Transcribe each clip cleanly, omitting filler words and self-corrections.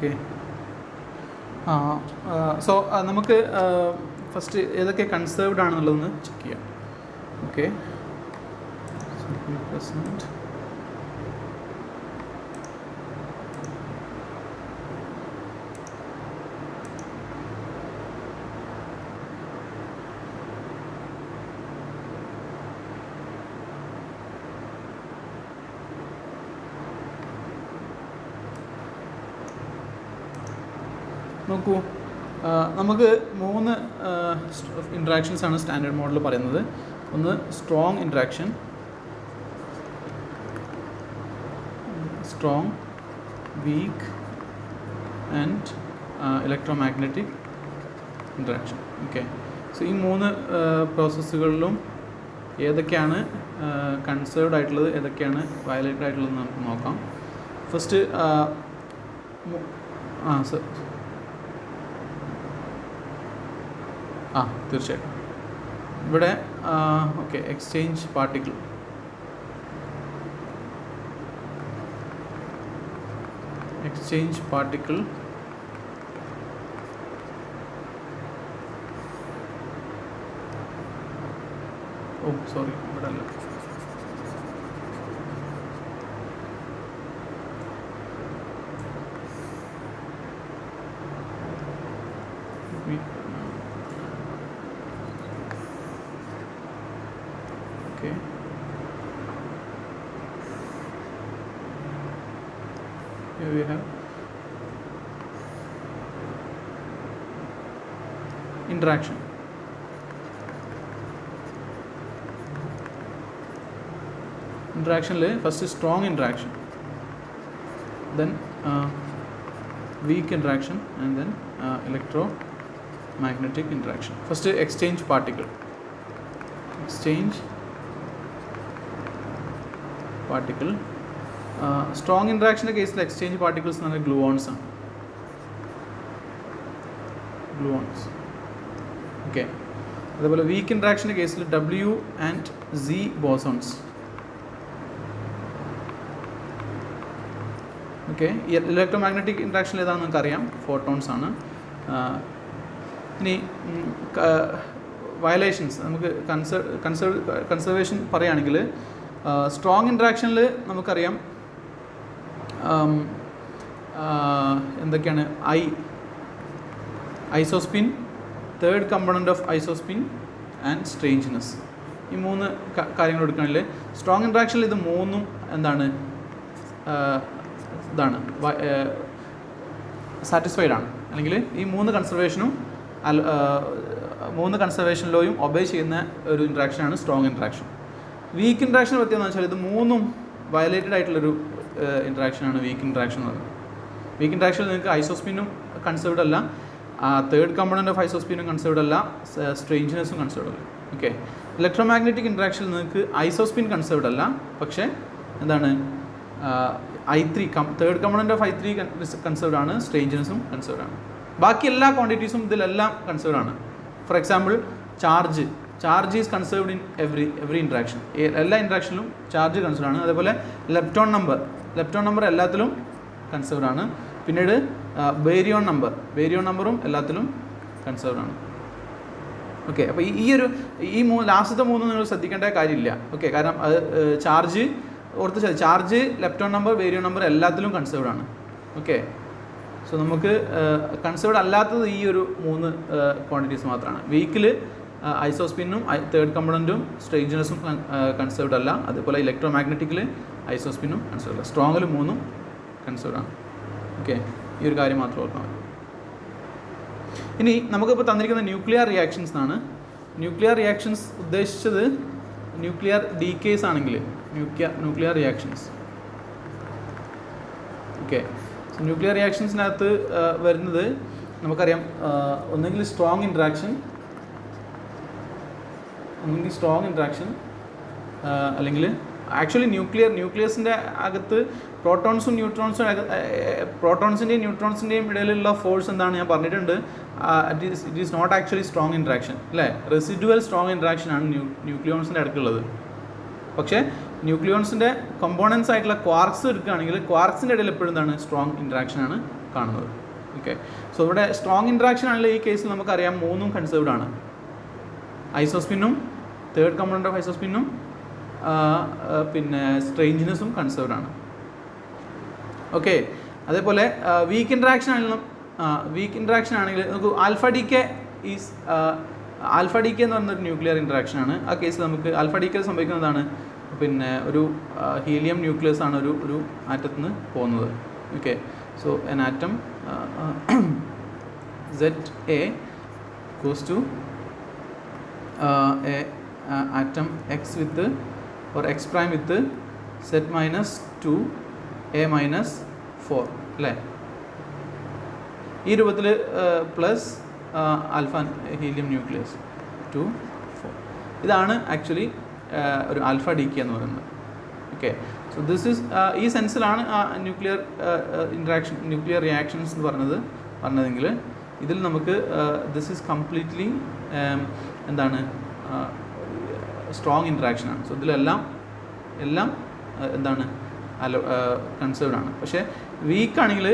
Okay. So നമുക്ക് first ഏതൊക്കെ conserved ആണെന്നുള്ളതൊന്ന് ചെക്ക് ചെയ്യാം. ഓക്കെ, നോക്കൂ, നമുക്ക് 3 ഇൻട്രാക്ഷൻസ് ആണ് സ്റ്റാൻഡേർഡ് മോഡൽ പറയുന്നത്. ഒന്ന് strong interaction, strong, weak and electromagnetic interaction. Okay, so ഈ 3 പ്രോസസ്സുകളിലും ഏതൊക്കെയാണ് കൺസേർവ്ഡ് ആയിട്ടുള്ളത്, ഏതൊക്കെയാണ് വയലേറ്റഡ് ആയിട്ടുള്ളത് നമുക്ക് നോക്കാം. ഫസ്റ്റ് സർ തീർച്ചയായിട്ടും ഇവിടെ ഓക്കെ, എക്സ്ചേഞ്ച് പാർട്ടിക്കിൾ, സോറി ഇവിടെ അല്ല, okay. Here we have interaction. Interaction first is strong interaction, then weak interaction, and then electromagnetic interaction. First exchange particle. Strong interaction case exchange particles are gluons. Okay. The weak interaction case W and Z bosons. Okay, electromagnetic interaction ഏതാണെന്ന് അറിയാം, photons ആണ്. ഇനി violations നമുക്ക് conservation പറയുകയാണെങ്കിൽ strong ഇൻട്രാക്ഷനിൽ നമുക്കറിയാം എന്തൊക്കെയാണ്, isospin, third component of isospin and strangeness. ഈ 3 കാര്യങ്ങൾ എടുക്കുകയാണെങ്കിൽ സ്ട്രോങ് ഇൻട്രാക്ഷനിൽ ഇത് 3ഉം എന്താണ്, ഇതാണ് സാറ്റിസ്ഫൈഡ് ആണ്, അല്ലെങ്കിൽ ഈ 3 കൺസർവേഷനിലും ഒബേ ചെയ്യുന്ന ഒരു ഇൻട്രാക്ഷനാണ് സ്ട്രോങ് ഇൻട്രാക്ഷൻ. വീക്ക് ഇൻട്രാക്ഷൻ പറ്റിയെന്ന് വെച്ചാൽ ഇത് 3ഉം വയലേറ്റഡ് ആയിട്ടുള്ളൊരു ഇൻട്രാക്ഷനാണ് വീക്ക് ഇൻട്രാക്ഷൻ എന്ന് പറയുന്നത്. വീക്ക് ഇൻട്രാക്ഷനിൽ നിങ്ങൾക്ക് ഐസോസ്പിനും കൺസേർവ്ഡ് അല്ല, തേർഡ് കമ്പോണൻ്റ് ഓഫ് ഐസോസ്പിനും കൺസേർവ്ഡ് അല്ല, സ്ട്രേഞ്ച്നെസ്സും കൺസേർവ്ഡ് അല്ല. ഓക്കെ, ഇലക്ട്രോമാഗ്നറ്റിക് ഇൻട്രാക്ഷനിൽ നിങ്ങൾക്ക് ഐസോസ്പിൻ കൺസേർവ്ഡ് അല്ല, പക്ഷേ എന്താണ്, I3 third component of I3 conserved ആണ്, സ്ട്രേഞ്ച്നെസ്സും കൺസേർവ്ഡ് ആണ്. ബാക്കി എല്ലാ ക്വാണ്ടിറ്റീസും ഇതിലെല്ലാം കൺസേർവ്ഡ് ആണ്. For example charge is conserved in every interaction, എല്ലാ ഇൻട്രാക്ഷനിലും ചാർജ് കൺസേർവ്ഡ് ആണ്. അതേപോലെ ലെപ്റ്റോൺ നമ്പർ എല്ലാത്തിലും കൺസേർവ്ഡ് ആണ്. പിന്നീട് ബേരിയോൺ നമ്പറും എല്ലാത്തിലും കൺസേർവ്ഡ് ആണ്. ഓക്കെ, അപ്പോൾ ലാസ്റ്റത്തെ 3 നിങ്ങൾ ശ്രദ്ധിക്കേണ്ട കാര്യമില്ല. ഓക്കെ, കാരണം അത് charge lepton number, baryon number എല്ലാത്തിലും കൺസേർവ്ഡ് ആണ്. ഓക്കെ, സോ നമുക്ക് കൺസേർവ്ഡ് അല്ലാത്തത് ഈ ഒരു 3 ക്വാണ്ടിറ്റീസ് മാത്രമാണ്. വീക്കിൽ ഐസോസ്പിനും തേർഡ് കമ്പോണൻറ്റും സ്ട്രേഞ്ച്നെസ്സും കൺസേർവ്ഡ് അല്ല. അതുപോലെ ഇലക്ട്രോമാഗ്നറ്റിക്കിൽ ഐസോസ്പിനും കൺസേർവ്ഡ് അല്ല, സ്ട്രോങ്ങിൽ 3ഉം കൺസേർവ്ഡ് ആണ്. ഓക്കെ, ഈ ഒരു കാര്യം മാത്രം ഓർക്കാൻ മതി. ഇനി നമുക്കിപ്പോൾ തന്നിരിക്കുന്ന ന്യൂക്ലിയർ റിയാക്ഷൻസ് ആണ്. ന്യൂക്ലിയർ റിയാക്ഷൻസ് ഉദ്ദേശിച്ചത് ന്യൂക്ലിയർ ഡീക്കേസ് ആണെങ്കിൽ ന്യൂക്ലിയർ റിയാക്ഷൻസ്. ഓക്കെ, ന്യൂക്ലിയർ റിയാക്ഷൻസിനകത്ത് വരുന്നത് നമുക്കറിയാം, ഒന്നെങ്കിൽ സ്ട്രോങ് ഇൻട്രാക്ഷൻ, അല്ലെങ്കിൽ ആക്ച്വലി ന്യൂക്ലിയസിൻ്റെ അകത്ത് പ്രോട്ടോൺസിൻ്റെയും ന്യൂട്രോൺസിൻ്റെയും ഇടയിലുള്ള ഫോഴ്സ് എന്താണ് ഞാൻ പറഞ്ഞിട്ടുണ്ട്. It is not actually strong interaction അല്ലേ, റെസിഡുവൽ സ്ട്രോങ് ഇൻട്രാക്ഷൻ ആണ് ന്യൂക്ലിയോൺസിൻ്റെ അടുക്കുള്ളത്. പക്ഷേ ന്യൂക്ലിയോൺസിൻ്റെ കമ്പോണൻസ് ആയിട്ടുള്ള ക്വാർക്സ് എടുക്കുകയാണെങ്കിൽ ക്വാർക്സിൻ്റെ ഇടയിൽ എപ്പോഴും എന്താണ് സ്ട്രോങ് ഇൻട്രാക്ഷനാണ് കാണുന്നത്. ഓക്കെ, സോ ഇവിടെ സ്ട്രോങ് ഇൻട്രാക്ഷൻ ആണെങ്കിൽ ഈ കേസിൽ നമുക്കറിയാം 3 കൺസേർവ്ഡ് ആണ്. ഐസോസ്പിന്നും തേർഡ് കമ്പോണൻ്റ് ഓഫ് ഐസോസ്പിന്നും പിന്നെ സ്ട്രേഞ്ച്നെസ്സും കൺസേർവ്ഡ് ആണ്. ഓക്കെ, അതേപോലെ വീക്ക് ഇൻട്രാക്ഷൻ ആണെങ്കിൽ നമുക്ക് ആൽഫ ഡി കെ എന്ന് പറയുന്നൊരു ന്യൂക്ലിയർ ഇൻട്രാക്ഷൻ ആണ്. ആ കേസിൽ നമുക്ക് ആൽഫ ഡി കെ സംഭവിക്കുന്നതാണ് പിന്നെ ഒരു ഹീലിയം ന്യൂക്ലിയസ് ആണ് ഒരു ആറ്റത്തിൽ നിന്ന് പോകുന്നത്. Okay, so an atom ZA goes to a atom X with or X prime with Z minus 2 A minus 4 അല്ലേ? ഈ രൂപത്തിൽ പ്ലസ് ആൽഫ ഹീലിയം ന്യൂക്ലിയസ് 2 4 ഇതാണ് ആക്ച്വലി ഒരു ആൽഫ ഡി കെ എന്ന് പറയുന്നത്. ഓക്കെ, സോ ദിസ് ഈസ് ഈ സെൻസിലാണ് nuclear reactions എന്ന് പറഞ്ഞതെങ്കിൽ ഇതിൽ നമുക്ക് ദിസ് ഈസ് കംപ്ലീറ്റ്ലി എന്താണ് സ്ട്രോങ് ഇൻട്രാക്ഷനാണ്. സോ ഇതിലെല്ലാം എന്താണ് കൺസേർവ്ഡ് ആണ്. പക്ഷേ വീക്കാണെങ്കിൽ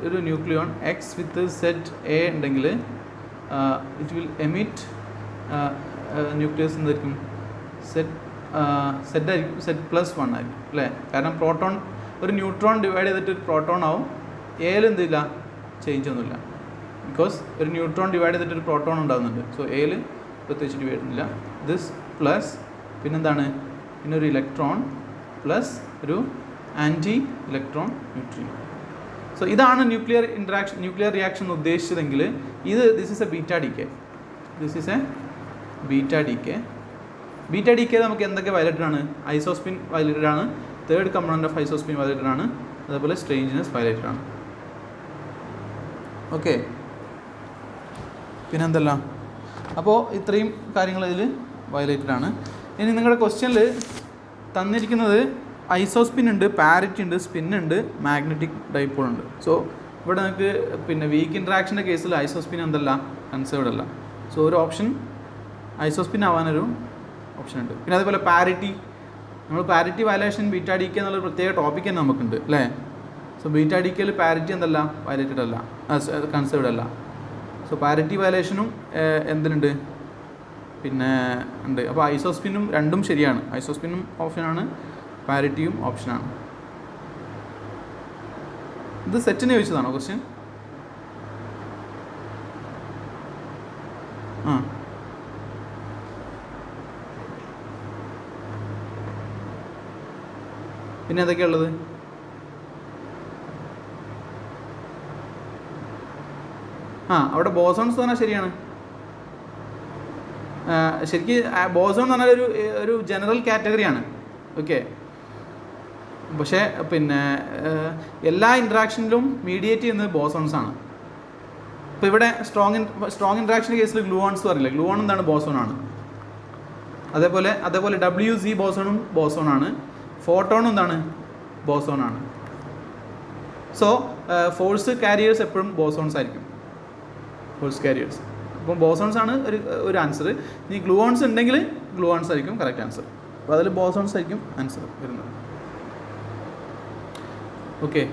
ഒരു nucleon X with set A ഉണ്ടെങ്കിൽ ഇറ്റ് വിൽ എമിറ്റ് ന്യൂക്ലിയസ് എന്തായിരിക്കും സെറ്റ് ആയിരിക്കും, Z+1 ആയിരിക്കും അല്ലേ? കാരണം പ്രോട്ടോൺ ഒരു ന്യൂട്രോൺ ഡിവൈഡ് ചെയ്തിട്ട് ഒരു പ്രോട്ടോൺ ആവും. എയിൽ എന്തില്ല, ചേഞ്ച് ഒന്നുമില്ല. ബിക്കോസ് ഒരു ന്യൂട്രോൺ ഡിവൈഡ് ചെയ്തിട്ട് ഒരു പ്രോട്ടോൺ ഉണ്ടാകുന്നുണ്ട്. സോ എയിൽ പ്രത്യേകിച്ച് ഡിവൈഡ് ചെയ്യുന്നില്ല. ദിസ് പ്ലസ് പിന്നെന്താണ്, പിന്നെ ഒരു ഇലക്ട്രോൺ പ്ലസ് ഒരു ആൻറ്റി ഇലക്ട്രോൺ ന്യൂട്രിനോ. സോ ഇതാണ് ന്യൂക്ലിയർ റിയാക്ഷൻ ഉദ്ദേശിച്ചതെങ്കിൽ this is a beta decay നമുക്ക് എന്തൊക്കെ വയലറ്റഡ് ആണ്? ഐസോസ്പിൻ വയലറ്റഡ് ആണ്, third component of isospin violated ആണ്, അതേപോലെ സ്ട്രേഞ്ച്നെസ് വയലറ്റഡ് ആണ്. ഓക്കെ, പിന്നെന്തെല്ലാം? അപ്പോൾ ഇത്രയും കാര്യങ്ങൾ ഇതിൽ വയലേറ്റഡ് ആണ്. ഇനി നിങ്ങളുടെ ക്വസ്റ്റ്യനിൽ തന്നിരിക്കുന്നത് ഐസോസ്പിൻ ഉണ്ട്, പാരിറ്റി ഉണ്ട്, സ്പിന്നുണ്ട്, മാഗ്നറ്റിക് ഡൈപോൾ ഉണ്ട്. സോ ഇവിടെ നിങ്ങൾക്ക് പിന്നെ വീക്ക് ഇൻട്രാക്ഷൻ്റെ കേസിൽ ഐസോസ്പിൻ എന്തല്ല, കൺസേർവ്ഡ് അല്ല. സോ ഒരു ഓപ്ഷൻ ഐസോസ്പിൻ ആവാനൊരു ഓപ്ഷൻ ഉണ്ട്. പിന്നെ അതേപോലെ പാരിറ്റി, നമ്മൾ parity violation beta D K എന്നുള്ള പ്രത്യേക ടോപ്പിക്ക് തന്നെ നമുക്കുണ്ട് അല്ലേ? സോ ബീറ്റാ ഡി കെയിൽ പാരിറ്റി എന്തല്ല, വയലേറ്റഡ് അല്ല, കൺസേർവ്ഡ് അല്ല. സോ പാരിറ്റി വയലേഷനും എന്തിനുണ്ട്, പിന്നെ ഉണ്ട്. അപ്പോൾ ഐസോസ്പിനും രണ്ടും ശരിയാണ്. ഐസോസ്പിനും ഓപ്ഷനാണ്, പാരിറ്റിയും ഓപ്ഷനാണ്. ഇത് സെറ്റിന് ചോദിച്ചതാണോ ക്വസ്റ്റ്യൻ? പിന്നെ എന്തൊക്കെയുള്ളത്? അവിടെ ബോസോൺസ് പറഞ്ഞാൽ ശരിയാണ്. ശരിക്കും ബോസോൺ എന്ന് പറഞ്ഞാൽ ഒരു ജനറൽ കാറ്റഗറിയാണ്. ഓക്കെ, പക്ഷേ പിന്നെ എല്ലാ ഇൻട്രാക്ഷനിലും മീഡിയേറ്റ് ചെയ്യുന്നത് ബോസോൺസ് ആണ്. ഇപ്പോൾ ഇവിടെ സ്ട്രോങ് ഇൻട്രാക്ഷൻ്റെ കേസിൽ ഗ്ലൂവോൺസ് പറയില്ല, ഗ്ലൂവോൺ എന്താണ്, ബോസോണാണ്. അതേപോലെ WZ ബോസോണും ബോസോണാണ്. ഫോട്ടോണും എന്താണ്, ബോസോണാണ്. സോ ഫോഴ്സ് കാരിയേഴ്സ് എപ്പോഴും ബോസോൺസ് ആയിരിക്കും, ഫോഴ്സ് കാരിയേഴ്സ്. അപ്പം ബോസോൺസ് ആണ് ഒരു ആൻസർ. ഇനി ഗ്ലൂവോൺസ് ഉണ്ടെങ്കിൽ ഗ്ലൂവോൺസ് ആയിരിക്കും കറക്റ്റ് ആൻസർ. അപ്പോൾ അതിൽ ബോസോൺസ് ആയിരിക്കും ആൻസർ വരുന്നത്. ഓക്കെ,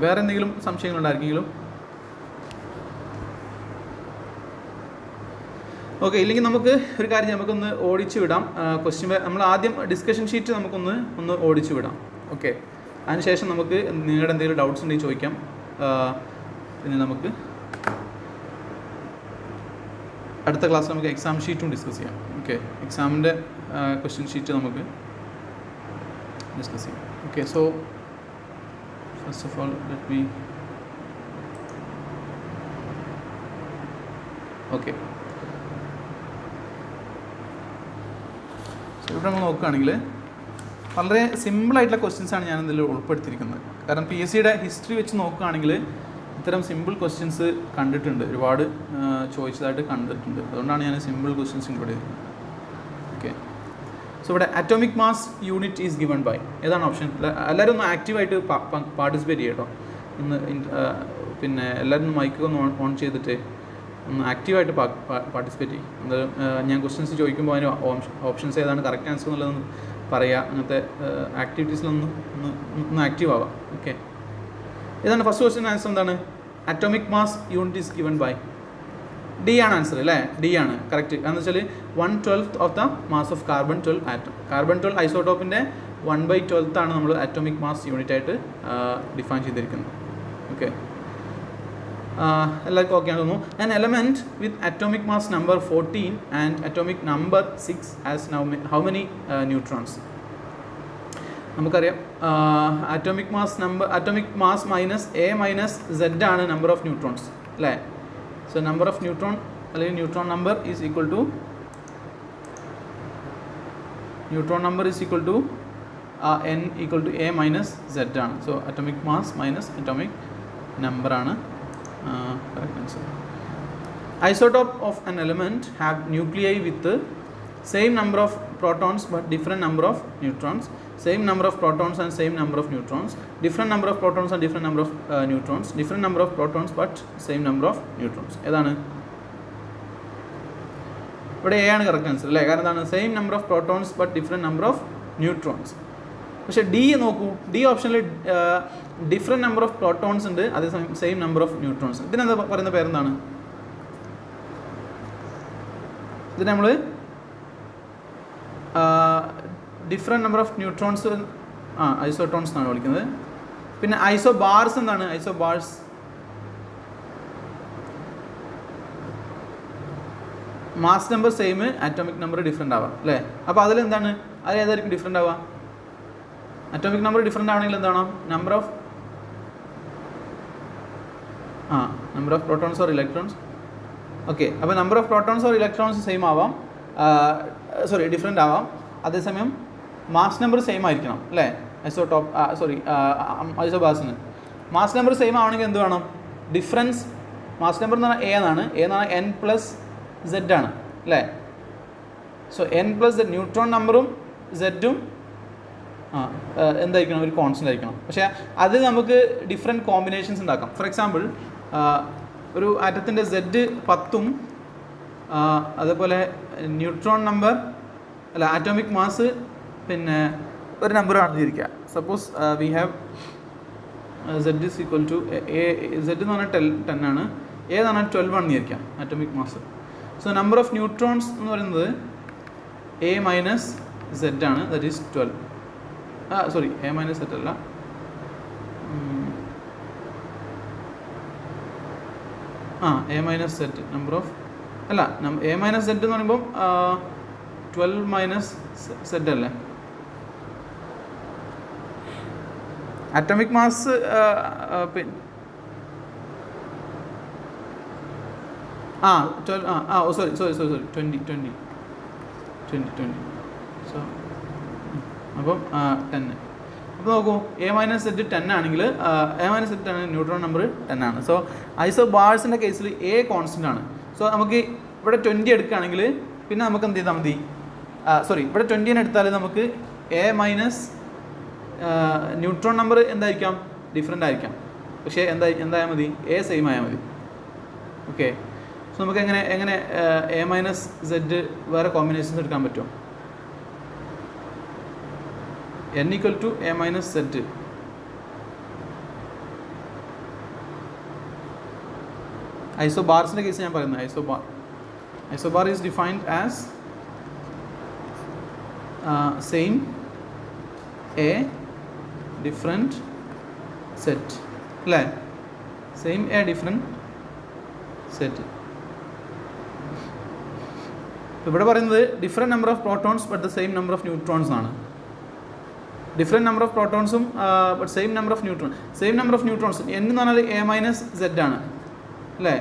വേറെ എന്തെങ്കിലും സംശയങ്ങളുണ്ടായിരിക്കെങ്കിലും? ഓക്കെ, ഇല്ലെങ്കിൽ നമുക്ക് ഒരു കാര്യം നമുക്കൊന്ന് ഓടിച്ചു വിടാം. ക്വസ്റ്റ്യൻ നമ്മൾ ആദ്യം ഡിസ്കഷൻ ഷീറ്റ് നമുക്കൊന്ന് ഓടിച്ചു വിടാം. ഓക്കെ, അതിനുശേഷം നമുക്ക് നിങ്ങളുടെ എന്തെങ്കിലും ഡൗട്ട്സ് ഉണ്ടെങ്കിൽ ചോദിക്കാം. പിന്നെ നമുക്ക് അടുത്ത ക്ലാസ്സിൽ നമുക്ക് എക്സാം ഷീറ്റും ഡിസ്കസ് ചെയ്യാം. ഓക്കെ, എക്സാമിൻ്റെ ക്വസ്റ്റ്യൻ ഷീറ്റ് നമുക്ക് ഡിസ്കസ് ചെയ്യാം. Okay, so first of all let me okay ഇവിടെ നമ്മൾ നോക്കുകയാണെങ്കിൽ വളരെ സിമ്പിളായിട്ടുള്ള ക്വസ്റ്റ്യൻസാണ് ഞാനിതിൽ ഉൾപ്പെടുത്തിയിരിക്കുന്നത്. കാരണം PSCയുടെ ഹിസ്റ്ററി വെച്ച് നോക്കുകയാണെങ്കിൽ ഇത്തരം സിമ്പിൾ ക്വസ്റ്റ്യൻസ് കണ്ടിട്ടുണ്ട്, ഒരുപാട് ചോദിച്ചതായിട്ട് കണ്ടിട്ടുണ്ട്. അതുകൊണ്ടാണ് ഞാൻ സിമ്പിൾ ക്വസ്റ്റ്യൻസ് ഇൻക്ലൂഡ് ചെയ്തിരിക്കുന്നത്. ഓക്കെ, സോ ഇവിടെ atomic mass unit is given by ഏതാണ് ഓപ്ഷൻ? എല്ലാവരും ഒന്ന് ആക്റ്റീവായിട്ട് പാർട്ടിസിപ്പേറ്റ് ചെയ്യട്ടോ. ഒന്ന് പിന്നെ എല്ലാവരും മൈക്ക് ഒന്ന് ഓൺ ചെയ്തിട്ട് ഒന്ന് ആക്റ്റീവായിട്ട് പാർട്ടിസിപ്പേറ്റ് ചെയ്യും. എന്തായാലും ഞാൻ ക്വസ്റ്റ്യൻസ് ചോദിക്കുമ്പോൾ അതിന് ഓപ്ഷൻസ് ഏതാണ് കറക്റ്റ് ആൻസർ എന്നുള്ളതൊന്ന് പറയുക. അങ്ങനത്തെ ആക്ടിവിറ്റീസിലൊന്ന് ഒന്ന് ആക്റ്റീവ് ആവാം. ഓക്കെ, ഇതാണ് ഫസ്റ്റ് ക്വസ്റ്റ്യൻ. ആൻസർ എന്താണ്? Atomic mass unit is given by D ആണ് ആൻസർ അല്ലേ? ഡി ആണ് കറക്റ്റ്. എന്ന് വെച്ചാൽ 1/12 of the mass of carbon 12 atom. Carbon 12 ഐസോട്ടോപ്പിൻ്റെ 1/12 ആണ് നമ്മൾ അറ്റോമിക് മാസ് യൂണിറ്റ് ആയിട്ട് ഡിഫൈൻ ചെയ്തിരിക്കുന്നത്. ഓക്കെ, എല്ലാവർക്കും ഓക്കെ ആണെന്ന് തോന്നുന്നു. An element with atomic mass number 14 and atomic number 6 has how many neutrons? നമുക്കറിയാം atomic mass minus A minus Z ആണ് നമ്പർ ഓഫ് ന്യൂട്രോൺസ് അല്ലേ? സോ നമ്പർ ഓഫ് ന്യൂട്രോൺ അല്ലെങ്കിൽ neutron number is equal to n equal to A minus Z ആണ്. So atomic mass minus atomic number ആണ് correct answer. Isotope of an element have nuclei with the same number of protons but different number of neutrons. Same number of protons and same number of neutrons. Different number of protons and different number of neutrons. Different number of protons but same number of neutrons. ഏതാണ്? ഇവിടെ A ആണ് correct answer അല്ലേ? കാരണം എന്താണ്? Same number of protons but different number of neutrons. പക്ഷേ D നോക്കൂ, D ഓപ്ഷനിൽ different number of protons ഉണ്ട്, അതേസമയം സെയിം നമ്പർ ഓഫ് ന്യൂട്രോൺസ്. ഇതിനെന്താ പറയുന്ന പേരെന്താണ്? ഇതിന് നമ്മൾ different number of neutrons isotones എന്നാണ് വിളിക്കുന്നത്. പിന്നെ ഐസോബാർസ് എന്താണ്? Isobars mass number same, atomic number different ആവാം അല്ലേ? അപ്പോൾ അതിലെന്താണ്? അതിൽ ഏതായിരിക്കും ഡിഫറെൻ്റ് ആവുക? അറ്റോമിക് നമ്പർ ഡിഫറെൻ്റ് ആണെങ്കിൽ എന്താണ്? Number of protons or electrons. Okay, അപ്പോൾ number of protons or electrons same ആവാം, ഡിഫറെൻ്റ് ആവാം. അതേസമയം മാസ് നമ്പർ സെയിം ആയിരിക്കണം അല്ലേ? ഐസോബാസിന് മാസ് നമ്പർ സെയിം ആവണമെങ്കിൽ എന്ത് വേണം? ഡിഫറൻസ് മാസ് നമ്പർ എന്ന് പറഞ്ഞാൽ എ എന്നാണ് n പ്ലസ് സെഡ് ആണ് അല്ലേ? So n plus z neutron നമ്പറും സെഡും എന്തായിരിക്കണം? ഒരു കോൺസ്റ്റൻ്റ് ആയിരിക്കണം. പക്ഷേ അത് നമുക്ക് ഡിഫറെൻറ്റ് കോമ്പിനേഷൻസ് ഉണ്ടാക്കാം. ഫോർ എക്സാമ്പിൾ ഒരു ആറ്റത്തിൻ്റെ സെഡ് 10ഉം അതേപോലെ ന്യൂട്രോൺ നമ്പർ ആറ്റോമിക് മാസ് പിന്നെ ഒരു നമ്പറാണെന്ന് ഇരിക്കുക. Suppose we have z is equal to a, z എന്ന് പറഞ്ഞാൽ 10 ആണ്, എ എന്ന് പറഞ്ഞാൽ 12 ആണെന്ന് ഇരിക്കാം atomic mass. So number of neutrons എന്ന് പറയുന്നത് എ മൈനസ് സെഡ് ആണ്, that is 12. A minus Z അല്ല, A minus Z number of A minus Z എന്ന് പറയുമ്പോൾ 12 മൈനസ് സെറ്റ് അല്ലേ? അറ്റോമിക് മാസ് പിന്നെ 20. സോ അപ്പം 10. അപ്പോൾ നോക്കൂ, എ മൈനസ് സെറ്റ് 10 ആണെങ്കിൽ ന്യൂട്രോൺ നമ്പർ 10 ആണ്. സോ ഐസോബാർസിൻ്റെ കേസിൽ എ കോൺസ്റ്റൻ്റ് ആണ്. സോ നമുക്ക് ഇവിടെ 20 എടുക്കുകയാണെങ്കിൽ പിന്നെ നമുക്ക് എന്ത് ചെയ്താൽ മതി? ഇവിടെ 20 എടുത്താൽ നമുക്ക് എ മൈനസ് ന്യൂട്രോൺ നമ്പർ എന്തായിരിക്കാം? ഡിഫറെൻ്റ് ആയിരിക്കാം. പക്ഷേ എന്തായാൽ മതി? എ സെയിം ആയാൽ മതി. ഓക്കെ, സോ നമുക്ക് എങ്ങനെ എ മൈനസ് സെഡ് വേറെ കോമ്പിനേഷൻസ് എടുക്കാൻ പറ്റുമോ? n equal to a minus z. ഐസോബാർസിൻ്റെ കേസ് ഞാൻ പറയുന്നത് isobar is defined as same A different Z അല്ലേ? Same A different Z. ഇവിടെ പറയുന്നത് different number of protons but the same number of neutrons ആണ്. ഡിഫറെൻറ്റ് നമ്പർ ഓഫ് പ്രോട്ടോൺസും but same number of neutron. Same number of neutrons n എന്ന് പറഞ്ഞാൽ A minus Z ആണ് അല്ലേ?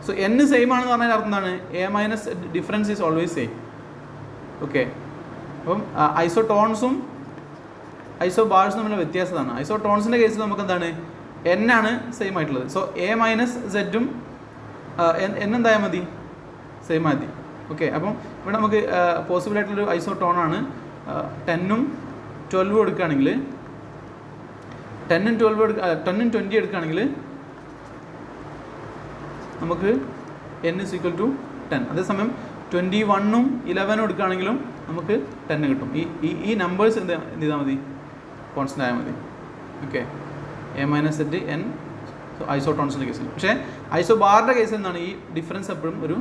So n same ആണെന്ന് പറഞ്ഞാൽ അർത്ഥം എന്താണ്? A minus difference is always same. Okay, അപ്പം ഐസോടോൺസും ഐസോബാർസും തമ്മിലുള്ള വ്യത്യാസമാണ്. ഐസോടോൺസിൻ്റെ കേസിൽ നമുക്ക് എന്താണ്? n ആണ് സെയിം ആയിട്ടുള്ളത്. സോ എ മൈനസ് സെഡും n എന്തായാൽ മതി? സെയിം മതി. ഓക്കെ, അപ്പം ഇവിടെ നമുക്ക് പോസിബിൾ ആയിട്ടുള്ളൊരു ഐസോടോണാണ്. 10ഉം 12ഉം എടുക്കുകയാണെങ്കിൽ 10ഉം 20 എടുക്കുകയാണെങ്കിൽ നമുക്ക് n is equal to 10. അതേസമയം 21ഉം 11ഉം എടുക്കുകയാണെങ്കിലും നമുക്ക് 10 കിട്ടും. ഈ നമ്പേഴ്സ് എന്ത് ചെയ്താൽ മതി, കോൺസ്റ്റൻ്റ് ആയാൽ മതി. Okay, A minus set n ഐസോട്രോൺസിൻ്റെ കേസിൽ. പക്ഷേ ഐസോബാറിൻ്റെ കേസിൽ എന്താണ് ഈ ഡിഫറൻസ് എപ്പോഴും ഒരു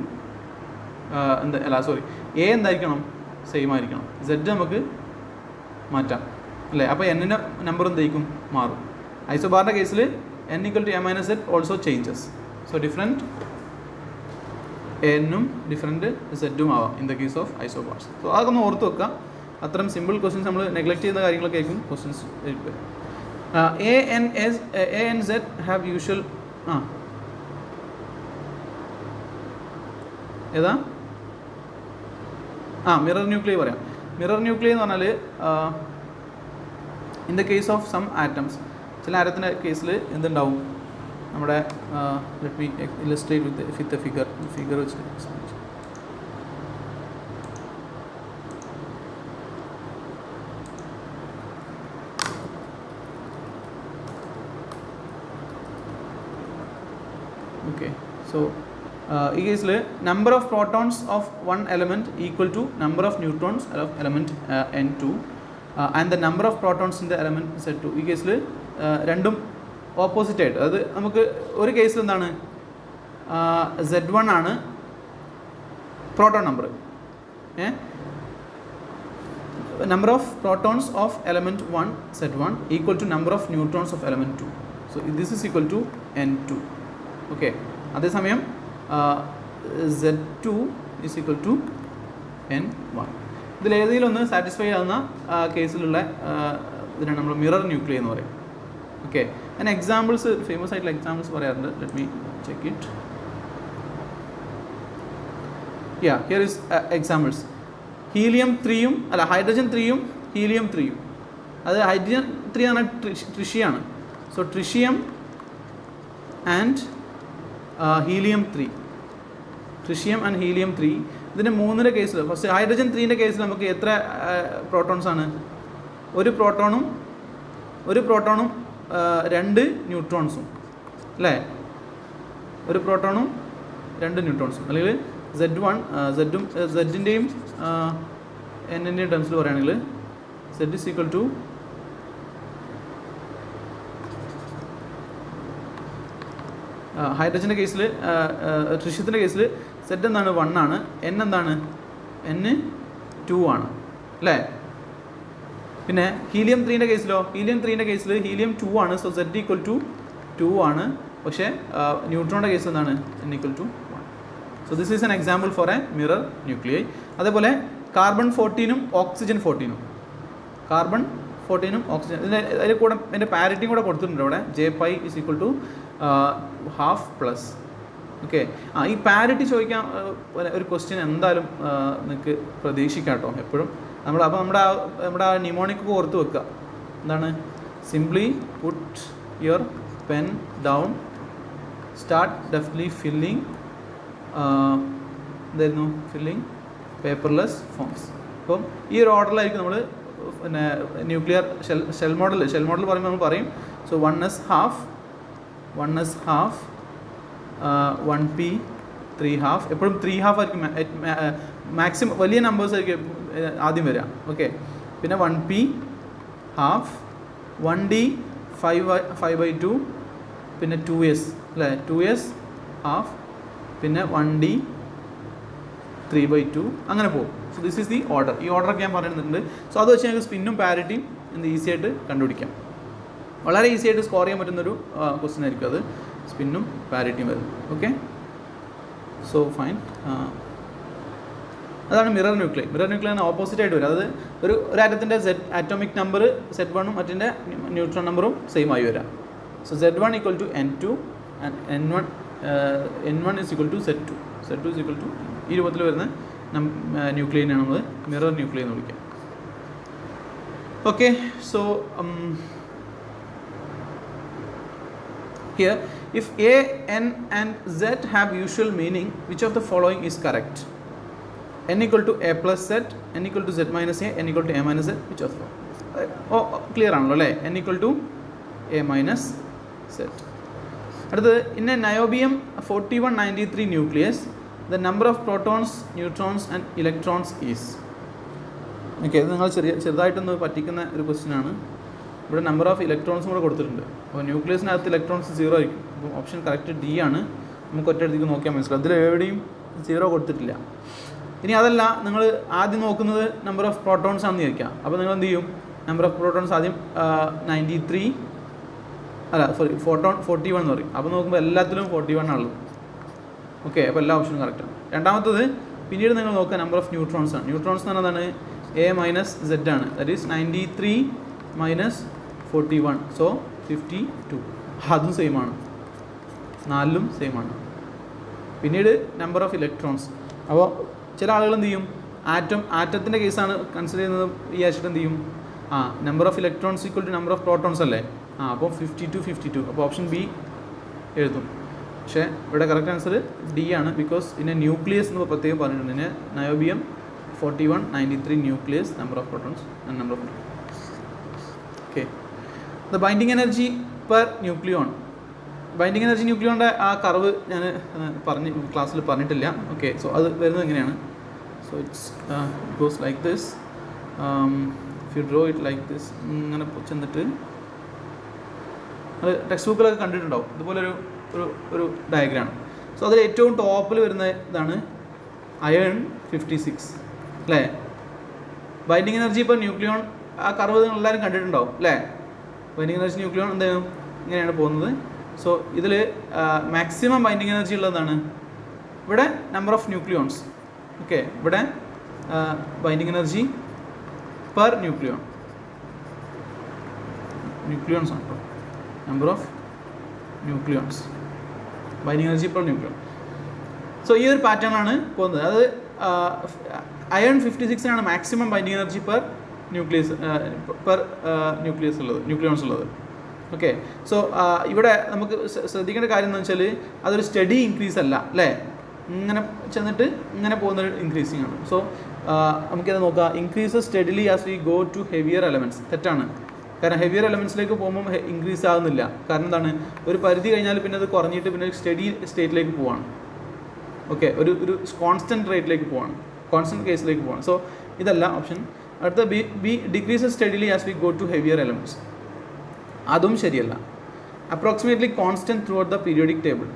എ എന്തായിരിക്കണം, സെയിം ആയിരിക്കണം. സെഡ് നമുക്ക് മാറ്റാം അല്ലേ, അപ്പോൾ എന്നിൻ്റെ നമ്പർ എന്തായിരിക്കും, മാറും. ഐസോബാറിൻ്റെ കേസിൽ n equal to a minus z also changes. So different n-ഉം ഡിഫറെൻറ്റ് സെറ്റും ആവാം in the case of isobars. So അതൊക്കെ ഒന്ന് ഓർത്ത് വെക്കുക. അത്തരം സിമ്പിൾ ക്വസ്റ്റ്യൻസ് നമ്മൾ നെഗ്ലക്ട് ചെയ്യുന്ന കാര്യങ്ങളൊക്കെ ആയിരിക്കും questions. A n z have usual ഏതാ മിറർ ന്യൂക്ലിയർ പറയാം. മിറർ ന്യൂക്ലിയർ എന്ന് പറഞ്ഞാൽ in the case of some atoms, ചില ആറ്റത്തിൻ്റെ കേസിൽ എന്തുണ്ടാവും, നമ്മുടെ let me illustrate with figure വെച്ച്. ഓക്കെ, സോ ഈ കേസിൽ number of protons of one element equal to number of neutrons of element N2 and the number of protons in the element Z2. ഈ കേസിൽ രണ്ടും ഓപ്പോസിറ്റ് ആയിട്ട്, അത് നമുക്ക് ഒരു കേസിൽ എന്താണ് Z1 ആണ് proton number, number of protons of element 1 Z1 equal to number of neutrons of element 2. So this is equal to N2. Okay, അതേസമയം Z2 is equal to N1. ഇതിലേതെങ്കിലും ഒന്ന് സാറ്റിസ്ഫൈ ആകുന്ന കേസിലുള്ള ഇതിനാണ് നമ്മൾ മിറർ ന്യൂക്ലിയർ എന്ന് പറയും. Okay, ഞാൻ examples famous ആയിട്ടുള്ള എക്സാമ്പിൾസ് പറയാറുണ്ട്. Let me check it. Here is examples. Helium 3യും ഹൈഡ്രജൻ 3യും ഹീലിയം 3യും. അത് ഹൈഡ്രജൻ 3 എന്ന് പറഞ്ഞാൽ ട്രിഷിയാണ്. So tritium and helium 3, tritium and helium 3. ഇതിൻ്റെ മൂന്നിൻ്റെ കേസിൽ ഫസ്റ്റ് ഹൈഡ്രജൻ 3ൻ്റെ കേസിൽ നമുക്ക് എത്ര പ്രോട്ടോൺസ് ആണ്, ഒരു പ്രോട്ടോണും 2 ന്യൂട്രോൺസും അല്ലേ, ഒരു പ്രോട്ടോണും 2 ന്യൂട്രോൺസും. അല്ലെങ്കിൽ സെഡിൻ്റെയും എന്നിൻ്റെയും ടേംസിൽ പറയുകയാണെങ്കിൽ സെഡ് ഇസ് ഈക്വൽ ടു ഹൈഡ്രജൻ്റെ കേസിൽ ട്രിഷ്യത്തിൻ്റെ കേസിൽ സെഡ് എന്താണ് 1 ആണ്, n എന്താണ് n 2 ആണ് അല്ലേ. പിന്നെ ഹീലിയം 3ൻ്റെ കേസിലോ, ഹീലിയം 2 ആണ്. സോ സെഡ് ഈക്വൽ ടു 2 ആണ്. പക്ഷേ ന്യൂട്രോണിൻ്റെ കേസ് എന്താണ് n equal to 1. So this is an example for a mirror nuclear. അതേപോലെ കാർബൺ 14ഉം ഓക്സിജൻ 14ഉം, കാർബൺ 14ഉം ഓക്സിജൻ, അതിൽ കൂടെ എൻ്റെ പാരിറ്റിയും കൂടെ കൊടുത്തിട്ടുണ്ട് അവിടെ. J5 is equal to half plus. Okay, ഈ പാരിറ്റി ചോദിക്കാൻ ഒരു ക്വസ്റ്റ്യൻ എന്തായാലും നിങ്ങൾക്ക് പ്രതീക്ഷിക്കാം കേട്ടോ എപ്പോഴും. അപ്പോൾ നമ്മുടെ ആ നിമോണിക് ഓർത്ത് വെക്കുക. എന്താണ്, simply put your pen down, start definitely filling, എന്തായിരുന്നു ഫില്ലിങ് പേപ്പർലെസ് ഫോംസ്. അപ്പം ഈ ഒരു ഓർഡറിലായിരിക്കും നമ്മൾ പിന്നെ ന്യൂക്ലിയർ ഷെൽ മോഡൽ പറയുമ്പോൾ നമ്മൾ പറയും. So 1s half, 1p 3 half. എപ്പോഴും 3 half ആയിരിക്കും മാക്സിമം, വലിയ നമ്പേഴ്സ് ആയിരിക്കും ആദ്യം വരിക. ഓക്കെ, പിന്നെ 1p half, 1d 5/2, പിന്നെ 2s അല്ലേ, 2s half, പിന്നെ 1d 3/2, അങ്ങനെ പോകും. So this is the order. ഈ ഓർഡറൊക്കെ ഞാൻ പറയുന്നുണ്ട്. സോ അത് വെച്ച് ഞങ്ങൾക്ക് സ്പിന്നും പാരിറ്റിയും എന്ത് ഈസി ആയിട്ട് കണ്ടുപിടിക്കാം. വളരെ ഈസി ആയിട്ട് സ്കോർ ചെയ്യാൻ പറ്റുന്നൊരു ക്വസ്റ്റ്യൻ ആയിരിക്കും അത്, സ്പിന്നും പാരിറ്റിയും വരും. Okay, so fine. അതാണ് mirror nuclear. Mirror nuclear opposite ആയിട്ട് വരും. അതായത് ഒരു ആറ്റത്തിൻ്റെ ആറ്റോമിക് നമ്പർ Z1ഉം മറ്റിൻ്റെ ന്യൂട്രോൺ നമ്പറും സെയിം ആയി വരാം. So Z1 equal to N2 and N1 is equal to Z2 is equal to ഈ രൂപത്തിൽ വരുന്ന ന്യൂക്ലിയറിനെയാണ് നമ്മൾ മിറർ ന്യൂക്ലിയർ എന്ന് വിളിക്കുക. Okay, so here if A, N and Z have usual meaning, which of the following is correct? N equal to A plus Z, N equal to Z minus A, N equal to A minus Z, which of the following? Clear ആണല്ലോ അല്ലേ, N equal to A minus Z. അടുത്തത് in a niobium 4193 nucleus the number of protons neutrons and electrons is. Okay, ഇത് നിങ്ങൾ ചെറുതായിട്ടൊന്ന് പറ്റിക്കുന്ന ഒരു question ആണ്. ഇവിടെ നമ്പർ ഓഫ് ഇലക്ട്രോൺസും കൂടെ കൊടുത്തിട്ടുണ്ട്. അപ്പോൾ ന്യൂക്ലിയസിനകത്ത് ഇലക്ട്രോൺസ് 0 ആയിരിക്കും. അപ്പോൾ ഓപ്ഷൻ കറക്റ്റ് ഡി ആണ്. നമുക്ക് ഒറ്റയടിക്ക് നോക്കിയാൽ മനസ്സിലാവും. അതിൽ എവിടെയും 0 കൊടുത്തിട്ടില്ല. ഇനി അതല്ല, നിങ്ങൾ ആദ്യം നോക്കുന്നത് നമ്പർ ഓഫ് പ്രോട്ടോൺസ് ആണെന്ന് വിചാരിക്കാം. അപ്പോൾ നിങ്ങൾ എന്ത് ചെയ്യും? നമ്പർ ഓഫ് പ്രോട്ടോൺസ് ആദ്യം 41 എന്ന് പറയും. അപ്പോൾ നോക്കുമ്പോൾ എല്ലാത്തിലും 41 ആണുള്ളത്. ഓക്കെ, അപ്പോൾ എല്ലാ ഓപ്ഷനും കറക്റ്റാണ്. രണ്ടാമത്തത് പിന്നീട് നിങ്ങൾ നോക്കുക നമ്പർ ഓഫ് ന്യൂട്രോൺസ് ആണ്. ന്യൂട്രോൺസ് എന്ന് പറഞ്ഞതാണ് A minus Z ആണ്. That is 93 minus 41, so 52. അതും സെയിം ആണ്, 4ലും സെയിം ആണ്. പിന്നീട് നമ്പർ ഓഫ് ഇലക്ട്രോൺസ്. അപ്പോൾ ചില ആളുകൾ എന്ത് ചെയ്യും? ആറ്റത്തിൻ്റെ കേസാണ് കൺസിഡർ ചെയ്യുന്നത് വിചാരിച്ചിട്ട് എന്ത് ചെയ്യും? Number of electrons equal to number of protons അല്ലേ? അപ്പോൾ 52. അപ്പോൾ ഓപ്ഷൻ ബി എഴുതും. പക്ഷേ ഇവിടെ കറക്റ്റ് ആൻസർ ഡി ആണ്. ബിക്കോസ് ഇതിനെ ന്യൂക്ലിയസ് എന്ന് പ്രത്യേകം പറഞ്ഞിട്ടുണ്ട്. ഇതിനെ niobium 4193 nucleus, number of protons and number of. Okay, the binding energy per nucleon. Binding energy ന്യൂക്ലിയോണിൻ്റെ ആ കർവ് ഞാൻ ക്ലാസ്സിൽ പറഞ്ഞിട്ടില്ല. ഓക്കെ, സോ അത് വരുന്നത് എങ്ങനെയാണ്? So it's goes like this. If you draw it like this, ഇങ്ങനെ ചെന്നിട്ട് അത് ടെക്സ്റ്റ് ബുക്കിലൊക്കെ കണ്ടിട്ടുണ്ടാവും. ഇതുപോലൊരു ഒരു ഡയഗ്രാം. സോ അതിൽ ഏറ്റവും ടോപ്പിൽ വരുന്ന ഇതാണ് അയൺ 56 അല്ലേ? ബൈൻഡിങ് എനർജി ഇപ്പോൾ ന്യൂക്ലിയോൺ ആ കർവ് നിങ്ങൾ എല്ലാവരും കണ്ടിട്ടുണ്ടാവും അല്ലേ? ബൈൻഡിങ് എനർജി ന്യൂക്ലിയോൺ എന്തായാലും ഇങ്ങനെയാണ് പോകുന്നത്. സോ ഇതിൽ മാക്സിമം ബൈൻഡിങ് എനർജി ഉള്ളതാണ് ഇവിടെ നമ്പർ ഓഫ് ന്യൂക്ലിയോൺസ്. ഓക്കെ, ഇവിടെ ബൈൻഡിങ് എനർജി പെർ ന്യൂക്ലിയോൺസ് ആണ് കേട്ടോ. Number of nucleons, binding energy per nucleon. So ഈ ഒരു പാറ്റേൺ ആണ് പോകുന്നത്. അത് iron 56 maximum binding energy per nucleons ഉള്ളത്. ഓക്കെ, സോ ഇവിടെ നമുക്ക് ശ്രദ്ധിക്കേണ്ട കാര്യം എന്ന് വെച്ചാൽ അതൊരു സ്റ്റഡി ഇൻക്രീസ് അല്ല അല്ലേ? ഇങ്ങനെ ചെന്നിട്ട് ഇങ്ങനെ പോകുന്നൊരു ഇൻക്രീസിങ് ആണ്. സോ നമുക്കത് നോക്കാം. Increase steadily as we go to heavier elements. തെറ്റാണ്. കാരണം ഹെവിയർ എലമെൻറ്റ്സിലേക്ക് പോകുമ്പോൾ ഇൻക്രീസ് ആകുന്നില്ല. കാരണം എന്താണ്? ഒരു പരിധി കഴിഞ്ഞാൽ പിന്നെ അത് കുറഞ്ഞിട്ട് പിന്നെ സ്റ്റഡി സ്റ്റേറ്റിലേക്ക് പോവാണ്. ഓക്കെ, ഒരു കോൺസ്റ്റൻറ്റ് റേറ്റിലേക്ക് പോവാണ്, കോൺസ്റ്റൻറ്റ് കേസിലേക്ക് പോവാണ്. സോ ഇതല്ല ഓപ്ഷൻ. അടുത്ത b decreases steadily as we go to heavier elements. അതും ശരിയല്ല. Approximately constant throughout the periodic table.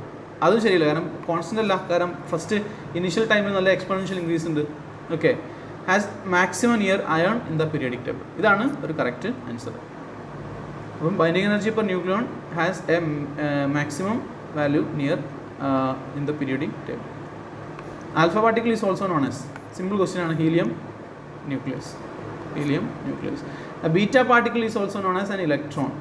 അതും ശരിയല്ല. കാരണം കോൺസ്റ്റൻ്റ് അല്ല. കാരണം ഫസ്റ്റ് ഇനീഷ്യൽ ടൈമിൽ നല്ല എക്സ്പോണൻഷ്യൽ ഇൻക്രീസ് ഉണ്ട്. Okay, has maximum near iron in the periodic table. ഇതാണ് ഒരു കറക്റ്റ് ആൻസർ. അപ്പം binding energy per nucleon has a maximum value near in the periodic table. Alpha particle is also known as, simple question ആണ്, helium nucleus. Beta particle is also known as an electron.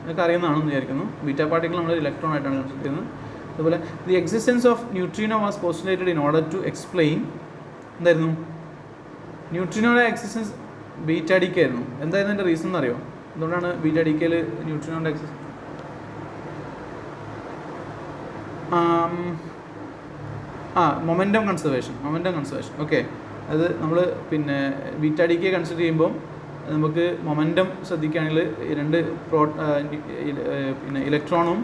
നിങ്ങൾക്ക് അറിയുന്നതാണെന്ന് വിചാരിക്കുന്നു. Beta particle നമ്മൾ electron ആയിട്ടാണ് consider ചെയ്യുന്നത്. അതുപോലെ the existence of neutrino was postulated in order to explain. എന്തായിരുന്നു ന്യൂട്രീനോയുടെ എക്സിസ്റ്റൻസ്? ബീറ്റ ഡിക്കെ ആയിരുന്നു. എന്തായിരുന്നു അതിൻ്റെ റീസൺ എന്നറിയോ? എന്തുകൊണ്ടാണ് ബീറ്റ ഡിക്കയിൽ ന്യൂട്രീനോയുടെ എക്സിസ്റ്റൻസ്? Momentum conservation. ഓക്കെ, അത് നമ്മൾ പിന്നെ ബീറ്റ ഡിക്കെ കൺസിഡർ ചെയ്യുമ്പം നമുക്ക് മൊമെൻറ്റം ശ്രദ്ധിക്കുകയാണെങ്കിൽ രണ്ട് പിന്നെ ഇലക്ട്രോണും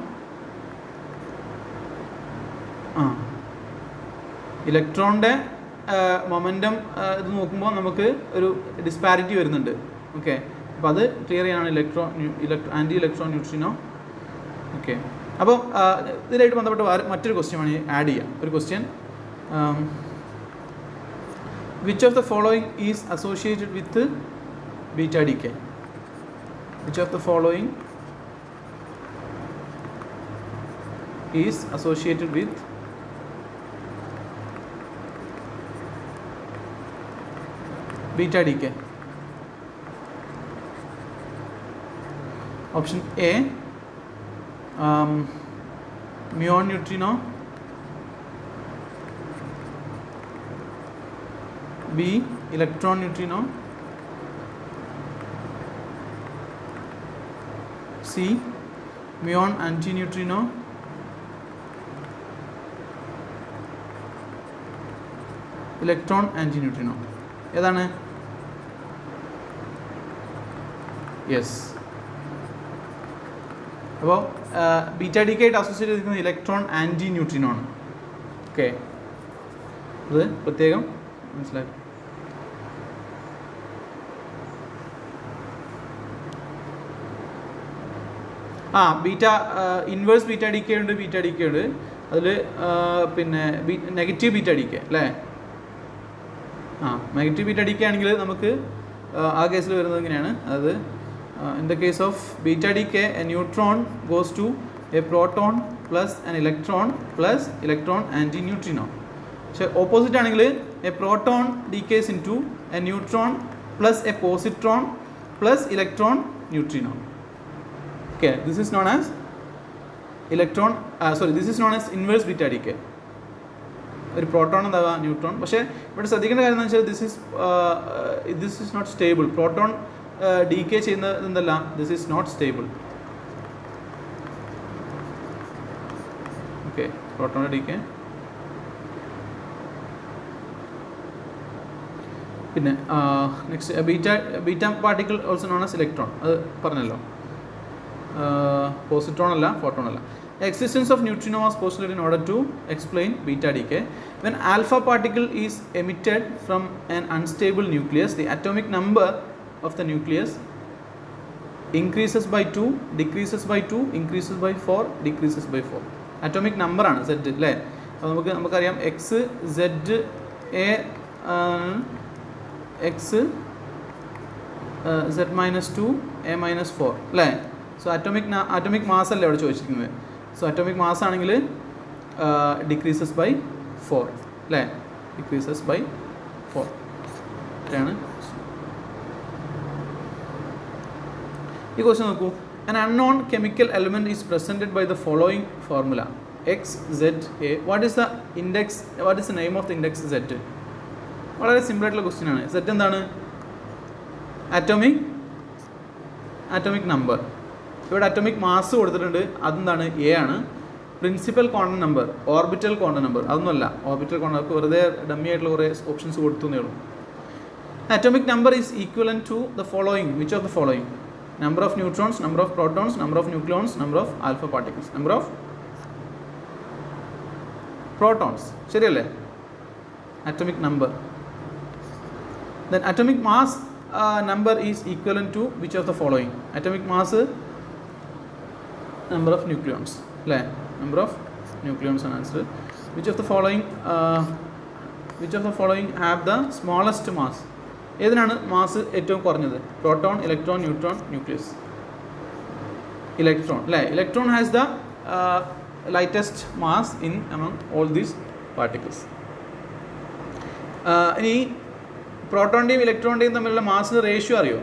ഇലക്ട്രോണിൻ്റെ മൊമെൻറ്റം ഇത് നോക്കുമ്പോൾ നമുക്ക് ഒരു ഡിസ്പാരിറ്റി വരുന്നുണ്ട്. ഓക്കെ, അപ്പോൾ അത് ക്ലിയർ ചെയ്യാനാണ് ആൻറ്റി ഇലക്ട്രോൺ ന്യൂട്രിനോ. ഓക്കെ, അപ്പോൾ ഇതിലായിട്ട് ബന്ധപ്പെട്ട് മറ്റൊരു ക്വസ്റ്റ്യൻ ആണ് ആഡ് ചെയ്യാം. ഒരു question, which of the following is associated with beta ഡിക്കെ? Which of the following is associated with beta decay? Option A, muon neutrino. B, electron neutrino. C, muon antineutrino. Electron antineutrino. ഏതാണ്? Yes, അപ്പോൾ beta decay ആയിട്ട് associate ചെയ്തിരിക്കുന്നത് electron antineutrino ആണ്. Okay, അത് പ്രത്യേകം മനസ്സിലാക്കി. Beta inverse beta decay ഉണ്ട്, beta decay ഉണ്ട്. അതിൽ പിന്നെ നെഗറ്റീവ് ബീറ്റ ഡി കെ അല്ലേ? നെഗറ്റീവ് ബീറ്റ ഡി കെ ആണെങ്കിൽ നമുക്ക് ആ കേസിൽ വരുന്നത് ഇങ്ങനെയാണ്. അതായത് in the case of beta decay a neutron goes to a proton plus an electron plus electron anti neutrino. പക്ഷേ ഓപ്പോസിറ്റ് ആണെങ്കിൽ a proton decays into a neutron plus a positron plus electron neutrino. Okay, this is known as this is known as inverse beta decay. ഒരു proton എന്താ neutron. പക്ഷേ ഇവിടെ ശ്രദ്ധിക്കേണ്ട കാര്യം എന്ന് വെച്ചാൽ this is not stable. Proton decay ചെയ്യുന്നത് എന്തല്ല, this is not stable. Okay, proton decay. പിന്നെ next beta particle also known as electron. അത് പറഞ്ഞല്ലോ. പോസിട്രോൺ അല്ല, ഫോട്ടോൺ അല്ല. Existence of neutrino was postulated in order to explain beta decay. When alpha particle is emitted from an unstable nucleus, the atomic number of the nucleus increases by 2, decreases by 2, increases by 4, decreases by 4. Atomic number ആണ് Z അല്ലേ? അപ്പോൾ നമുക്കറിയാം x z a x z -2 a -4 അല്ലേ? So atomic mass അല്ലേ അവിടെ ചോദിച്ചിരിക്കുന്നത്. So atomic mass ആണെങ്കിൽ decreases by 4 അല്ലേ? ഡിക്രീസസ് ബൈ 4 ആണ് ഈ ക്വസ്റ്റ്യൻ. നോക്കൂ, an unknown chemical element is presented by the following formula XZA. What is the name of the index Z? വളരെ സിമ്പിൾ ആയിട്ടുള്ള ക്വസ്റ്റ്യൻ ആണ്. Z എന്താണ്? Atomic number. ഇവിടെ അറ്റോമിക് മാസ് കൊടുത്തിട്ടുണ്ട്, അതെന്താണ്? എ ആണ്. Principal quantum number, orbital quantum number അതൊന്നുമല്ല. Orbital quantum നമുക്ക് വെറുതെ ഡമ്മി ആയിട്ടുള്ള കുറേ ഓപ്ഷൻസ് കൊടുത്തു എന്നേ ഉള്ളൂ. Atomic number is equivalent to the following. Which of the following? Number of neutrons, number of protons, number of nucleons, number of alpha particles. Number of protons, ശരിയല്ലേ? Atomic number. Then atomic mass number is equivalent to which of the following? Atomic mass, number of nucleons, അല്ലേ? number of nucleons ആണ് answer. which of the following have the smallest mass? ഏതിനാണ് mass ഏറ്റവും കുറഞ്ഞത്? Proton, electron, neutron, nucleus. Electron അല്ലേ? Electron has the lightest mass in among all these particles. ഇനി പ്രോട്ടോണിൻ്റെയും ഇലക്ട്രോണിൻ്റെയും തമ്മിലുള്ള mass ratio അറിയോ?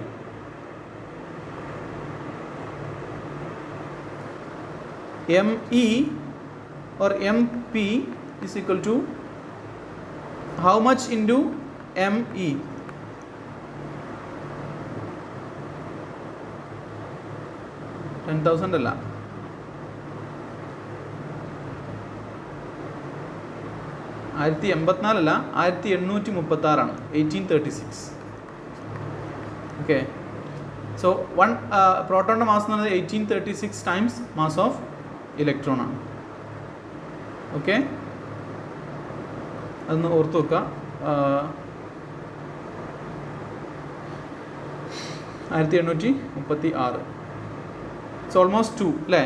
ME or MP is equal to how much into ME? $10,000 അല്ല, 1084 അല്ല, 1836 ആണ്. 1836. ഓക്കെ, സോ വൺ പ്രോട്ടോണിൻ്റെ മാസ് എന്ന് പറയുന്നത് 1836 times mass of electron ആണ്. ഓക്കെ, അതൊന്ന് ഓർത്ത് വെക്കുക. 1836. ഇറ്റ്സ് ഓൾമോസ്റ്റ് 2 അല്ലേ?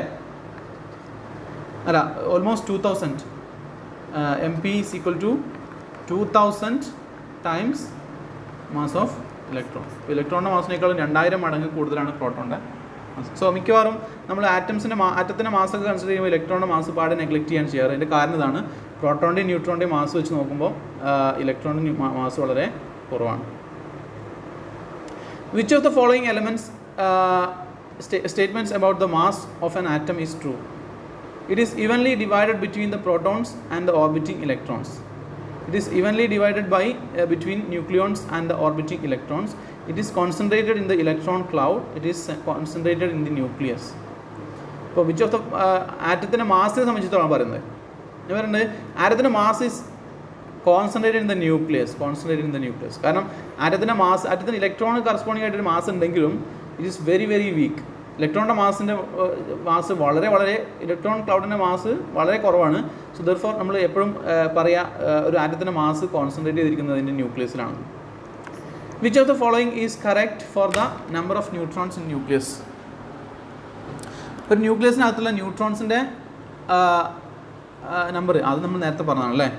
അല്ല, almost 2000. MP is equal to 2000 times mass of electron. ഇലക്ട്രോണിൻ്റെ മാസിനേക്കാളും 2000 മടങ്ങ് കൂടുതലാണ് പ്രോട്ടോണിൻ്റെ മാസ്. സോ മിക്കവാറും നമ്മൾ ആറ്റത്തിൻ്റെ മാസൊക്കെ കൺസിഡർ ചെയ്യുമ്പോൾ ഇലക്ട്രോണിൻ്റെ മാസ് പാടെ നെഗ്ലക്ട് ചെയ്യാൻ ചെയ്യാറ്. അതിൻ്റെ കാരണം ഇതാണ്, പ്രോട്ടോണിൻ്റെയും ന്യൂട്രോണിൻ്റെയും മാസ് വെച്ച് നോക്കുമ്പോൾ ഇലക്ട്രോണിൻ്റെ മാസ് വളരെ കുറവാണ്. Which of the following elements statements about the mass of an atom is true? It is evenly divided between the protons and the orbiting electrons. It is evenly divided between nucleons and the orbiting electrons. It is concentrated in the electron cloud. It is concentrated in the nucleus. So which of the atom's mass is സംബന്ധിച്ചിട്ടാണ് പറയുന്നത്. ഞാൻ പറയുന്നത് atom's mass is concentrated in the nucleus. കാരണം atom's electron corresponding ആയിട്ടൊരു mass ഉണ്ടെങ്കിലും it is very very weak. ഇലക്ട്രോണിൻ്റെ mass വളരെ വളരെ electron ക്ലൗഡിൻ്റെ mass വളരെ കുറവാണ്. സോ ദെർഫോർ നമ്മൾ എപ്പോഴും ഒരു ആറ്റത്തിൻ്റെ മാസ് കോൺസെൻട്രേറ്റ് ചെയ്തിരിക്കുന്നതിൻ്റെ ന്യൂക്ലിയസിലാണ്. Which of the following is correct for the number of neutrons in nucleus? ഒരു ന്യൂക്ലിയസിനകത്തുള്ള ന്യൂട്രോൺസിൻ്റെ നമ്പർ അത് നമ്മൾ നേരത്തെ പറഞ്ഞതാണ് അല്ലേ.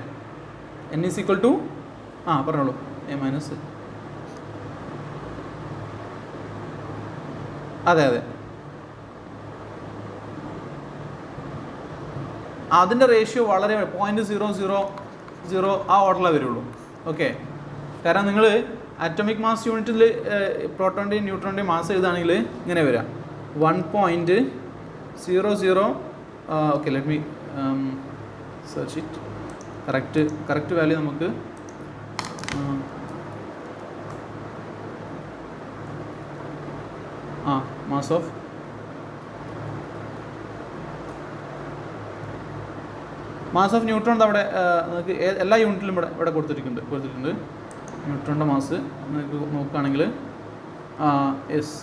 n ഈസ് ഈക്വൽ ടു പറഞ്ഞോളൂ a മൈനസ് അതെ അതിൻ്റെ റേഷ്യോ വളരെ 0.000 ആ ഓർഡറിലേ വരുള്ളൂ. ഓക്കെ, കാരണം നിങ്ങൾ അറ്റോമിക് മാസ് യൂണിറ്റിൽ പ്രോട്ടോണിൻ്റെയും ന്യൂട്രോണിൻ്റെയും മാസ് എഴുതുകയാണെങ്കിൽ ഇങ്ങനെ വരാം 1.00. Okay, let me search it. Correct value നമുക്ക് മാസ് ഓഫ് ന്യൂട്രോൺ അവിടെ നിങ്ങൾക്ക് എല്ലാ യൂണിറ്റിലും ഇവിടെ കൊടുത്തിട്ടുണ്ട് ന്യൂട്രോണിൻ്റെ മാസ് നിങ്ങൾക്ക് നോക്കുകയാണെങ്കിൽ യെസ്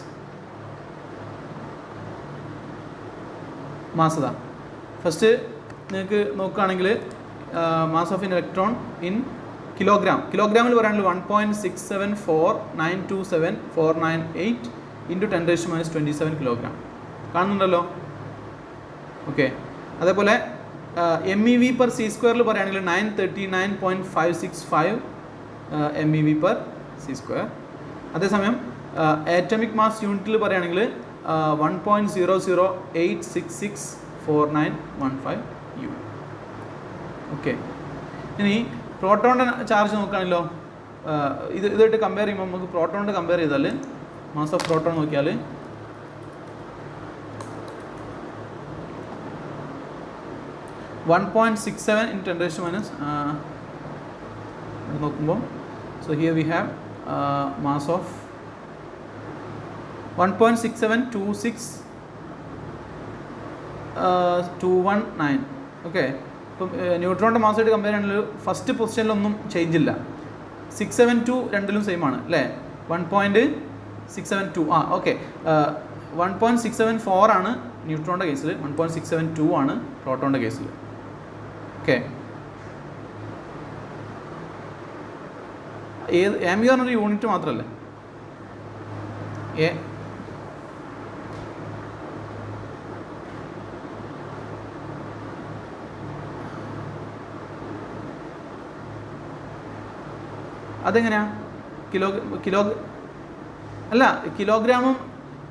മാസ് ഇതാ. ഫസ്റ്റ് നിങ്ങൾക്ക് നോക്കുകയാണെങ്കിൽ mass of in electron in കിലോഗ്രാമിൽ പറയുകയാണെങ്കിൽ 1.674927,498 ഇൻറ്റു 10⁻⁻27 കിലോഗ്രാം കാണുന്നുണ്ടല്ലോ. ഓക്കെ, അതേപോലെ MEV per c² പറയുകയാണെങ്കിൽ 939.565 MEV per c². അതേസമയം ആറ്റോമിക് മാസ് യൂണിറ്റിൽ പറയുകയാണെങ്കിൽ 1.00866491 U. ഓക്കെ, ഇനി പ്രോട്ടോണിൻ്റെ ചാർജ് നോക്കുകയാണല്ലോ. ഇതായിട്ട് കമ്പയർ ചെയ്യുമ്പോൾ നമുക്ക് പ്രോട്ടോണിൻ്റെ കമ്പയർ ചെയ്താൽ മാസ് ഓഫ് പ്രോട്ടോൺ നോക്കിയാൽ (1.67 in 10⁻⁻) നോക്കുമ്പോൾ so here we have mass of 1.6726,219. Okay, ഇപ്പം ന്യൂട്രോണിൻ്റെ മാസമായിട്ട് കമ്പയർ ചെയ്യുകയാണെങ്കിൽ ഫസ്റ്റ് പൊസിഷനിലൊന്നും ചേഞ്ച് ഇല്ല. 672 രണ്ടിലും സെയിം ആണ് അല്ലേ. 1.672 ഓക്കെ 1.674 ആണ് ന്യൂട്രോണിൻ്റെ കേസിൽ, 1.672 ആണ് പ്രോട്ടോണിൻ്റെ കേസിൽ. ഓക്കെ, MEV പറഞ്ഞൊരു യൂണിറ്റ് മാത്രമല്ലേ. അതെങ്ങനെയാ?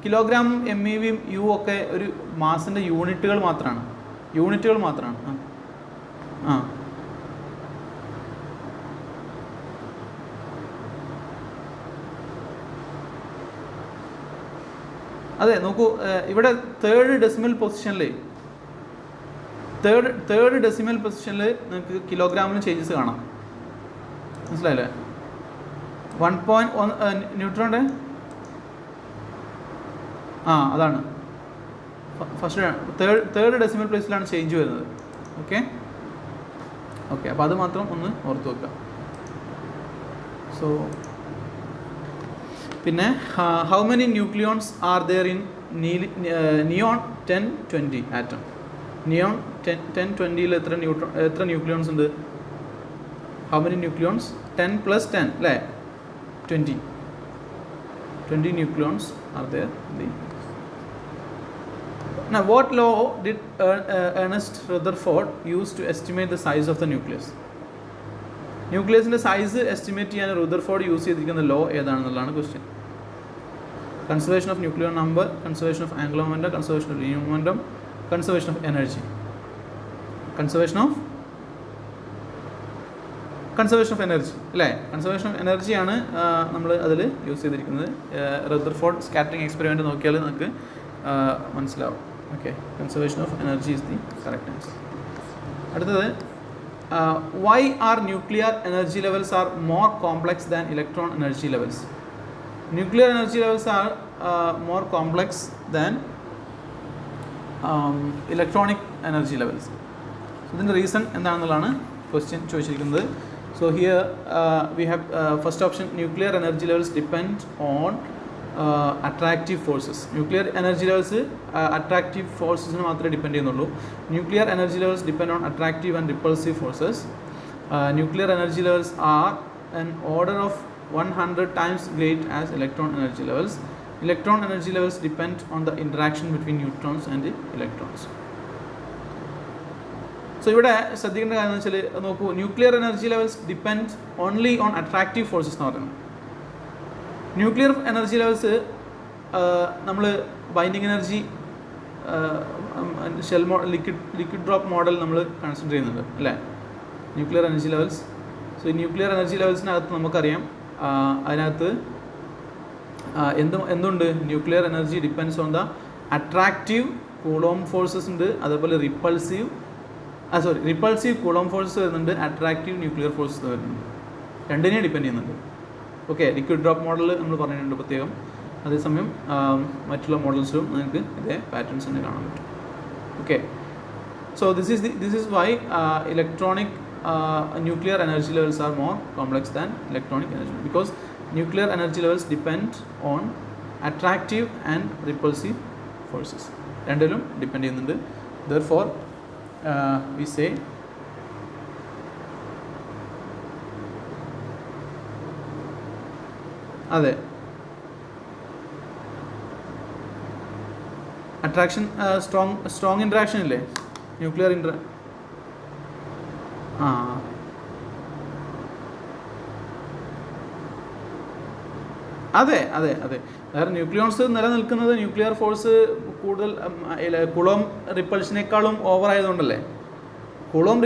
കിലോഗ്രാമും MEVയും U ഒക്കെ ഒരു മാസിൻ്റെ യൂണിറ്റുകൾ മാത്രമാണ്. അതെ, നോക്കൂ, ഇവിടെ തേർഡ് ഡെസിമൽ പൊസിഷനിൽ നിങ്ങൾക്ക് കിലോഗ്രാമിന് ചേഞ്ചസ് കാണാം. മനസ്സിലായില്ലേ? 1.1 ന്യൂട്രോണിൻ്റെ അതാണ് ഫസ്റ്റ് തേർഡ് ഡെസിമൽ പ്ലേസിലാണ് ചേഞ്ച് വരുന്നത്. ഓക്കെ, അപ്പോൾ അത് മാത്രം ഒന്ന് ഓർത്ത് വെക്കുക. സോ പിന്നെ how many nucleons are there in neon 1020 ആറ്റം? നിയോൺ 1020 എത്ര ന്യൂക്ലിയോൺസ് ഉണ്ട്? How many nucleons? 10 + 10 അല്ലേ, 20 nucleons are there. Now, what law did Ernest Rutherford use to estimate the size of the nucleus? ന്യൂക്ലിയസിൻ്റെ സൈസ് എസ്റ്റിമേറ്റ് ചെയ്യാൻ Rutherford use ചെയ്തിരിക്കുന്ന law ഏതാണെന്നുള്ളതാണ് question. Conservation of nuclear number, conservation of angular momentum, conservation of linear momentum, conservation of energy. Conservation of energy അല്ലേ. Conservation of എനർജിയാണ് നമ്മൾ അതിൽ use ചെയ്തിരിക്കുന്നത്. Rutherford scattering experiment നോക്കിയാൽ നമുക്ക് മനസ്സിലാവും. Okay, conservation of energy is the correct answer. അടുത്തത്, why are nuclear energy levels are more complex than electron energy levels? Nuclear energy levels are more complex than electronic energy levels. ഇതിൻ്റെ reason എന്താണെന്നുള്ളതാണ് question ചോദിച്ചിരിക്കുന്നത്. So here we have first option, nuclear energy levels depend on attractive forces. Nuclear energy levels attractive ഫോഴ്സസിന് മാത്രമേ depend ചെയ്യുന്നുള്ളൂ. Nuclear energy levels depend on attractive and repulsive forces. Nuclear energy levels are an order of 100 times great as electron energy levels. Electron energy levels depend on the interaction between neutrons and the electrons. So ഇവിടെ ശ്രദ്ധിക്കേണ്ട കാര്യം എന്ന് വെച്ചാൽ നോക്കൂ, nuclear energy levels depend only on attractive forces എന്ന് പറയുന്നത്. Nuclear energy levels നമ്മൾ binding energy shell liquid drop model നമ്മൾ കൺസിഡർ ചെയ്യുന്നുണ്ട് അല്ലേ, ന്യൂക്ലിയർ എനർജി ലെവൽസ്. സോ ഈ ന്യൂക്ലിയർ എനർജി ലെവൽസിനകത്ത് നമുക്കറിയാം അതിനകത്ത് എന്തുണ്ട്, nuclear energy depends on the attractive coulomb forces ഉണ്ട്, അതേപോലെ റിപ്പൾസീവ് കൂളോം ഫോഴ്സസ് വരുന്നുണ്ട്, അട്രാക്റ്റീവ് ന്യൂക്ലിയർ ഫോഴ്സസ് വരുന്നുണ്ട്. രണ്ടിനെയും ഡിപ്പെൻഡ് ചെയ്യുന്നുണ്ട്. ഓക്കെ, ലിക്വിഡ് ഡ്രോപ്പ് മോഡൽ നമ്മൾ പറഞ്ഞിട്ടുണ്ട് പ്രത്യേകം. അതേസമയം മറ്റുള്ള മോഡൽസിലും നിങ്ങൾക്ക് ഇതേ പാറ്റേൺസ് തന്നെ കാണാൻ പറ്റും. Okay, so this is why electronic nuclear energy levels are more complex than electronic energy, because nuclear energy levels depend on attractive and repulsive forces. രണ്ടിലും ഡിപ്പെൻഡ് ചെയ്യുന്നുണ്ട്. therefore we say അതെ അട്രാക്ഷൻ സ്ട്രോങ് ഇൻട്രാക്ഷൻ ഇല്ലേ nuclear അതെ അതെ അതെ വേറെ nucleons നിലനിൽക്കുന്നത് nuclear force കൂടുതൽ കുളോം റിപ്പൾഷനേക്കാളും ഓവർ ആയതുകൊണ്ടല്ലേ. കുളോം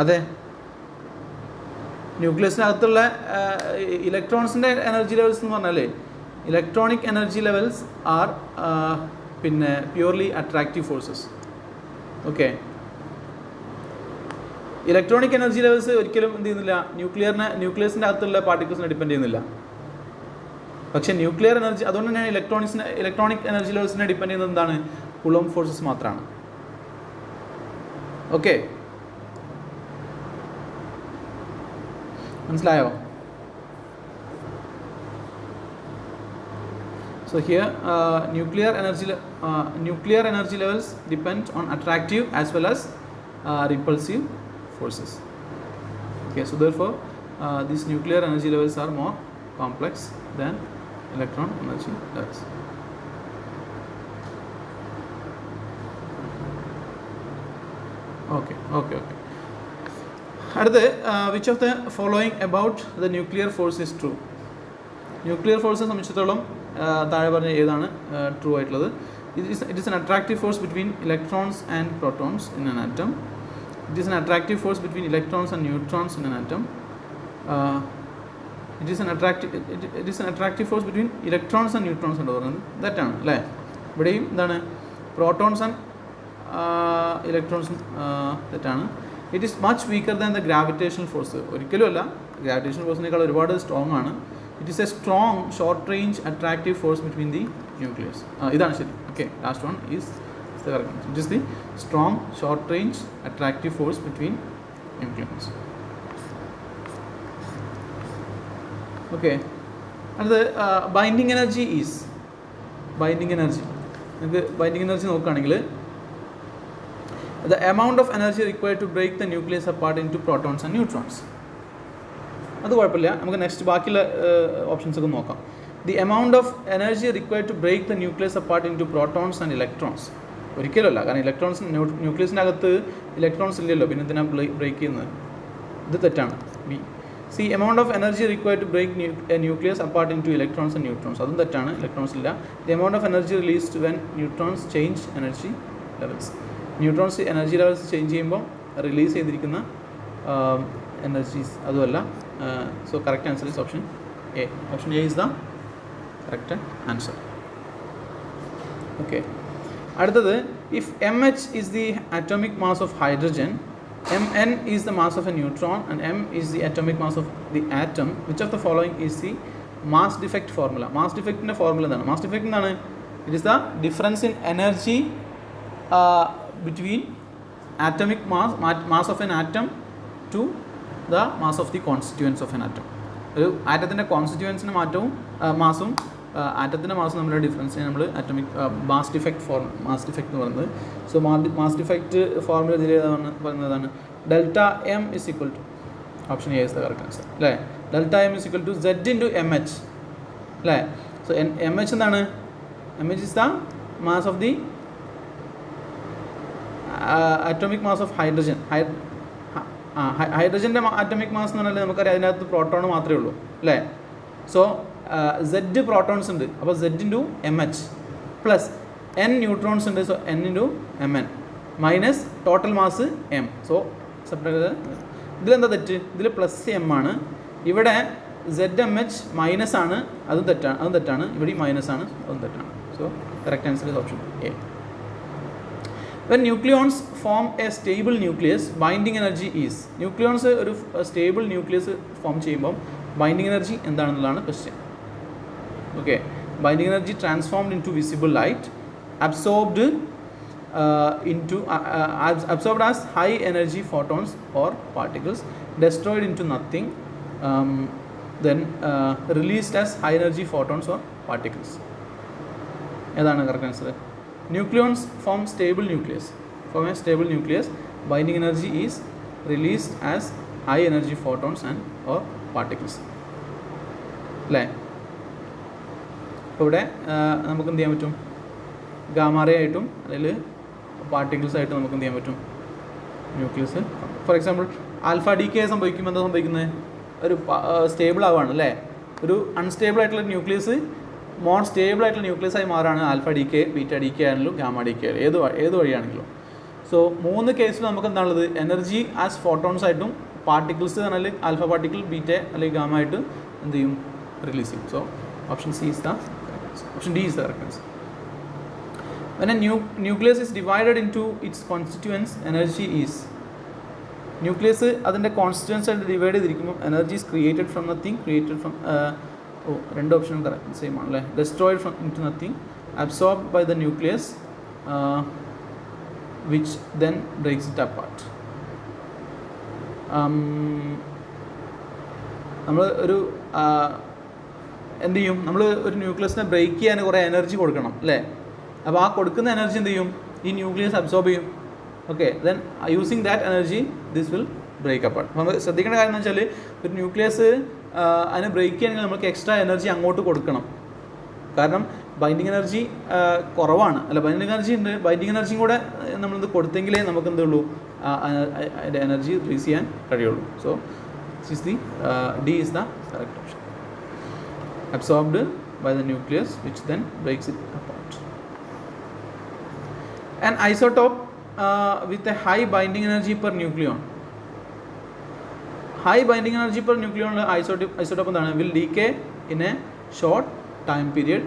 അതെ ന്യൂക്ലിയസിനകത്തുള്ള ഇലക്ട്രോൺസിൻ്റെ എനർജി ലെവൽസ് എന്ന് പറഞ്ഞാലേ ഇലക്ട്രോണിക് എനർജി ലെവൽസ് ആർ പിന്നെ purely attractive forces. Okay, electronic energy levels ഒരിക്കലും എന്ത് ചെയ്യുന്നില്ല, ന്യൂക്ലിയസിൻ്റെ അകത്തുള്ള പാർട്ടിക്കിൾസിനെ ഡിപ്പെൻഡ് ചെയ്യുന്നില്ല. പക്ഷേ ന്യൂക്ലിയർ എനർജി, അതുകൊണ്ട് തന്നെയാണ് ഇലക്ട്രോണിക് എനർജി ലെവൽസിനെ ഡിപ്പെൻഡ് ചെയ്യുന്നത് എന്താണ്, കുളോം ഫോഴ്സസ് മാത്രമാണ്. ഓക്കെ, മനസ്സിലായോ? So here nuclear energy levels depend on attractive as well as repulsive forces. Okay, so therefore these nuclear energy levels are more complex than electron energy levels. Okay. അടുത്ത which of the following about the nuclear force is true? Nuclear ഫോഴ്സിനെ സംബന്ധിച്ചിടത്തോളം താഴെ പറഞ്ഞ ഏതാണ് true ആയിട്ടുള്ളത്? It is N attractive force between electrons and protons in an atom. It is N attractive force between electrons and neutrons in an atom. It is N attractive force between electrons and neutrons എന്ന് പറയുന്നത് തെറ്റാണ് അല്ലേ. ഇവിടെയും എന്താണ്, protons and ഇലക്ട്രോൺസും തെറ്റാണ്. It is much weaker than the gravitational force. ഒരിക്കലും അല്ല, gravitational ഫോഴ്സിനേക്കാൾ ഒരുപാട് സ്ട്രോങ് ആണ്. It is a strong short range attractive force between the nucleus. ഇതാണ് ശരി. Okay, last one is the correct answer. It is the strong short range attractive force between nucleons. Okay, അടുത്തത് binding energy is. Binding energy നമുക്ക് binding energy നോക്കുകയാണെങ്കിൽ the amount of energy required to break the nucleus apart into protons and neutrons. അത് കുഴപ്പമില്ല, നമുക്ക് next ബാക്കിയുള്ള options ഒക്കെ നോക്കാം. The amount of energy required to break the nucleus apart into protons and electrons. ഒരിക്കലുമല്ല, കാരണം ന്യൂക്ലിയസിനകത്ത് electrons ഇല്ലല്ലോ, പിന്നെ ഇതിനാ ബ്രേക്ക് ചെയ്യുന്നത്. ഇത് തെറ്റാണ്. B. C amount of energy required to break nucleus apart into electrons and neutrons. അതും തെറ്റാണ്, ഇലക്ട്രോൺസ് ഇല്ല. The amount of energy released when neutrons change energy levels. Neutrons energy levels change ചെയ്യുമ്പോൾ റിലീസ് ചെയ്തിരിക്കുന്ന energies അതുമല്ല. So correct answer is option A. Option A is the correct answer. Okay, അടുത്തത് if M H is the atomic mass of hydrogen, mn is the mass of a neutron and m is the atomic mass of the atom, which of the following is the mass defect formula? Mass defect ന്റെ formula എന്താണ്? Mass defect എന്താണ്? It is the difference in energy between atomic mass of an atom to the mass of the constituents of an atom. ഒരു ആറ്റത്തിൻ്റെ കോൺസ്റ്റിറ്റ്യുവൻസിന് മാറ്റവും മാസും ആറ്റത്തിൻ്റെ മാസും തമ്മിലുള്ള difference നമ്മൾ atomic mass defect എന്ന് പറയുന്നത്. So mass defect formula ഇതിൽ പറയുന്നതാണ് delta M is equal to option A is the correct answer അല്ലേ. Delta M is equal to Z into M H അല്ലേ. സോ എം എച്ച് എന്താണ്? M H is the mass of the atomic mass of hydrogen. ഹൈഡ്രജൻ്റെ atomic mass എന്ന് പറഞ്ഞാൽ നമുക്കറിയാം അതിനകത്ത് proton മാത്രമേ ഉള്ളൂ അല്ലേ. സോ സെഡ് പ്രോട്ടോൺസ് ഉണ്ട്, അപ്പോൾ Z into M H plus N neutrons ഉണ്ട്, so N into M N minus total mass M. So separate ഇതിലെന്താ തെറ്റ്? ഇതിൽ പ്ലസ് എം ആണ്, ഇവിടെ സെഡ് എം എച്ച് മൈനസ് ആണ്, അതും തെറ്റാണ്. ഇവിടെ മൈനസ് ആണ്, അതും തെറ്റാണ്. So correct answer is option A. When nucleons form a stable nucleus, binding energy is. Nucleons ഒരു സ്റ്റേബിൾ ന്യൂക്ലിയസ് ഫോം ചെയ്യുമ്പോൾ ബൈൻഡിങ് എനർജി എന്താണെന്നുള്ളതാണ് question. Okay, binding energy transformed into visible light, absorbed as high energy photons or particles, destroyed into nothing, then released as high energy photons or particles. ഏതാണ് correct answer? Nucleons form a stable nucleus. Binding energy is released as high energy photons and or particles. അല്ലേ? അപ്പോൾ ഇവിടെ നമുക്ക് എന്ത് ചെയ്യാൻ പറ്റും? Gamma ray ആയിട്ടും അല്ലെങ്കിൽ പാർട്ടിക്കിൾസ് ആയിട്ടും നമുക്ക് എന്ത് ചെയ്യാൻ പറ്റും? Nucleus. For example alpha D K സംഭവിക്കുമ്പോൾ എന്താ സംഭവിക്കുന്നത്? ഒരു സ്റ്റേബിൾ ആവുകയാണ് അല്ലേ. ഒരു അൺസ്റ്റേബിൾ ആയിട്ടുള്ള ന്യൂക്ലിയസ് മോർ സ്റ്റേബിൾ ആയിട്ടുള്ള ന്യൂക്ലിയസ് ആയി മാറാണ് alpha decay, beta decay ആണെങ്കിലും ഗാമ ഡി കെ ആയാലും ഏത് വഴിയാണെങ്കിലും. സോ 3 കേസിൽ നമുക്ക് എന്താണുള്ളത്? എനർജി ആസ് ഫോട്ടോൺസ് ആയിട്ടും പാർട്ടിക്കിൾസ് പറഞ്ഞാൽ ആൽഫ പാർട്ടിക്കിൾ, ബീറ്റ അല്ലെങ്കിൽ ഗാമ ആയിട്ട് എന്ത് ചെയ്യും? റിലീസ് ചെയ്യും. So option D is the correct answer. When a nucleus is divided into its constituents, energy is. Nucleus അതിൻ്റെ കോൺസ്റ്റിറ്റ്യുവൻസ് ആയിട്ട് ഡിവൈഡ് ചെയ്തിരിക്കുമ്പോൾ energy is created from nothing, രണ്ട് ഓപ്ഷനും കറക്റ്റ് സെയിം ആണല്ലേ. Destroyed from into nothing, absorbed by the nucleus which then breaks it apart. നമ്മൾ ഒരു എന്ത് ചെയ്യും? നമ്മൾ ഒരു ന്യൂക്ലിയസിനെ ബ്രേക്ക് ചെയ്യാൻ കുറേ എനർജി കൊടുക്കണം അല്ലേ. അപ്പോൾ ആ കൊടുക്കുന്ന എനർജി എന്ത് ചെയ്യും? ഈ ന്യൂക്ലിയസ് അബ്സോർബ് ചെയ്യും. Okay, then using that energy this will break apart. നമ്മൾ ശ്രദ്ധിക്കേണ്ട കാര്യം എന്ന് വെച്ചാൽ ഒരു ന്യൂക്ലിയസ് അതിനെ ബ്രേക്ക് ചെയ്യണമെങ്കിൽ നമുക്ക് എക്സ്ട്രാ എനർജി അങ്ങോട്ട് കൊടുക്കണം. കാരണം ബൈൻഡിങ് എനർജി കുറവാണ് അല്ല, ബൈൻഡിങ് എനർജി ഉണ്ട്, ബൈൻഡിങ് എനർജിയും കൂടെ നമ്മളിത് കൊടുത്തെങ്കിലേ നമുക്ക് എന്തുള്ളൂ അതിൻ്റെ എനർജി റിലീസ് ചെയ്യാൻ കഴിയുള്ളൂ. So d is the correct option. Absorbed by the nucleus which then breaks it apart. An isotope with a high binding energy per nucleon. High binding energy per nucleon isotope എന്താണ്? Will decay in a short time period,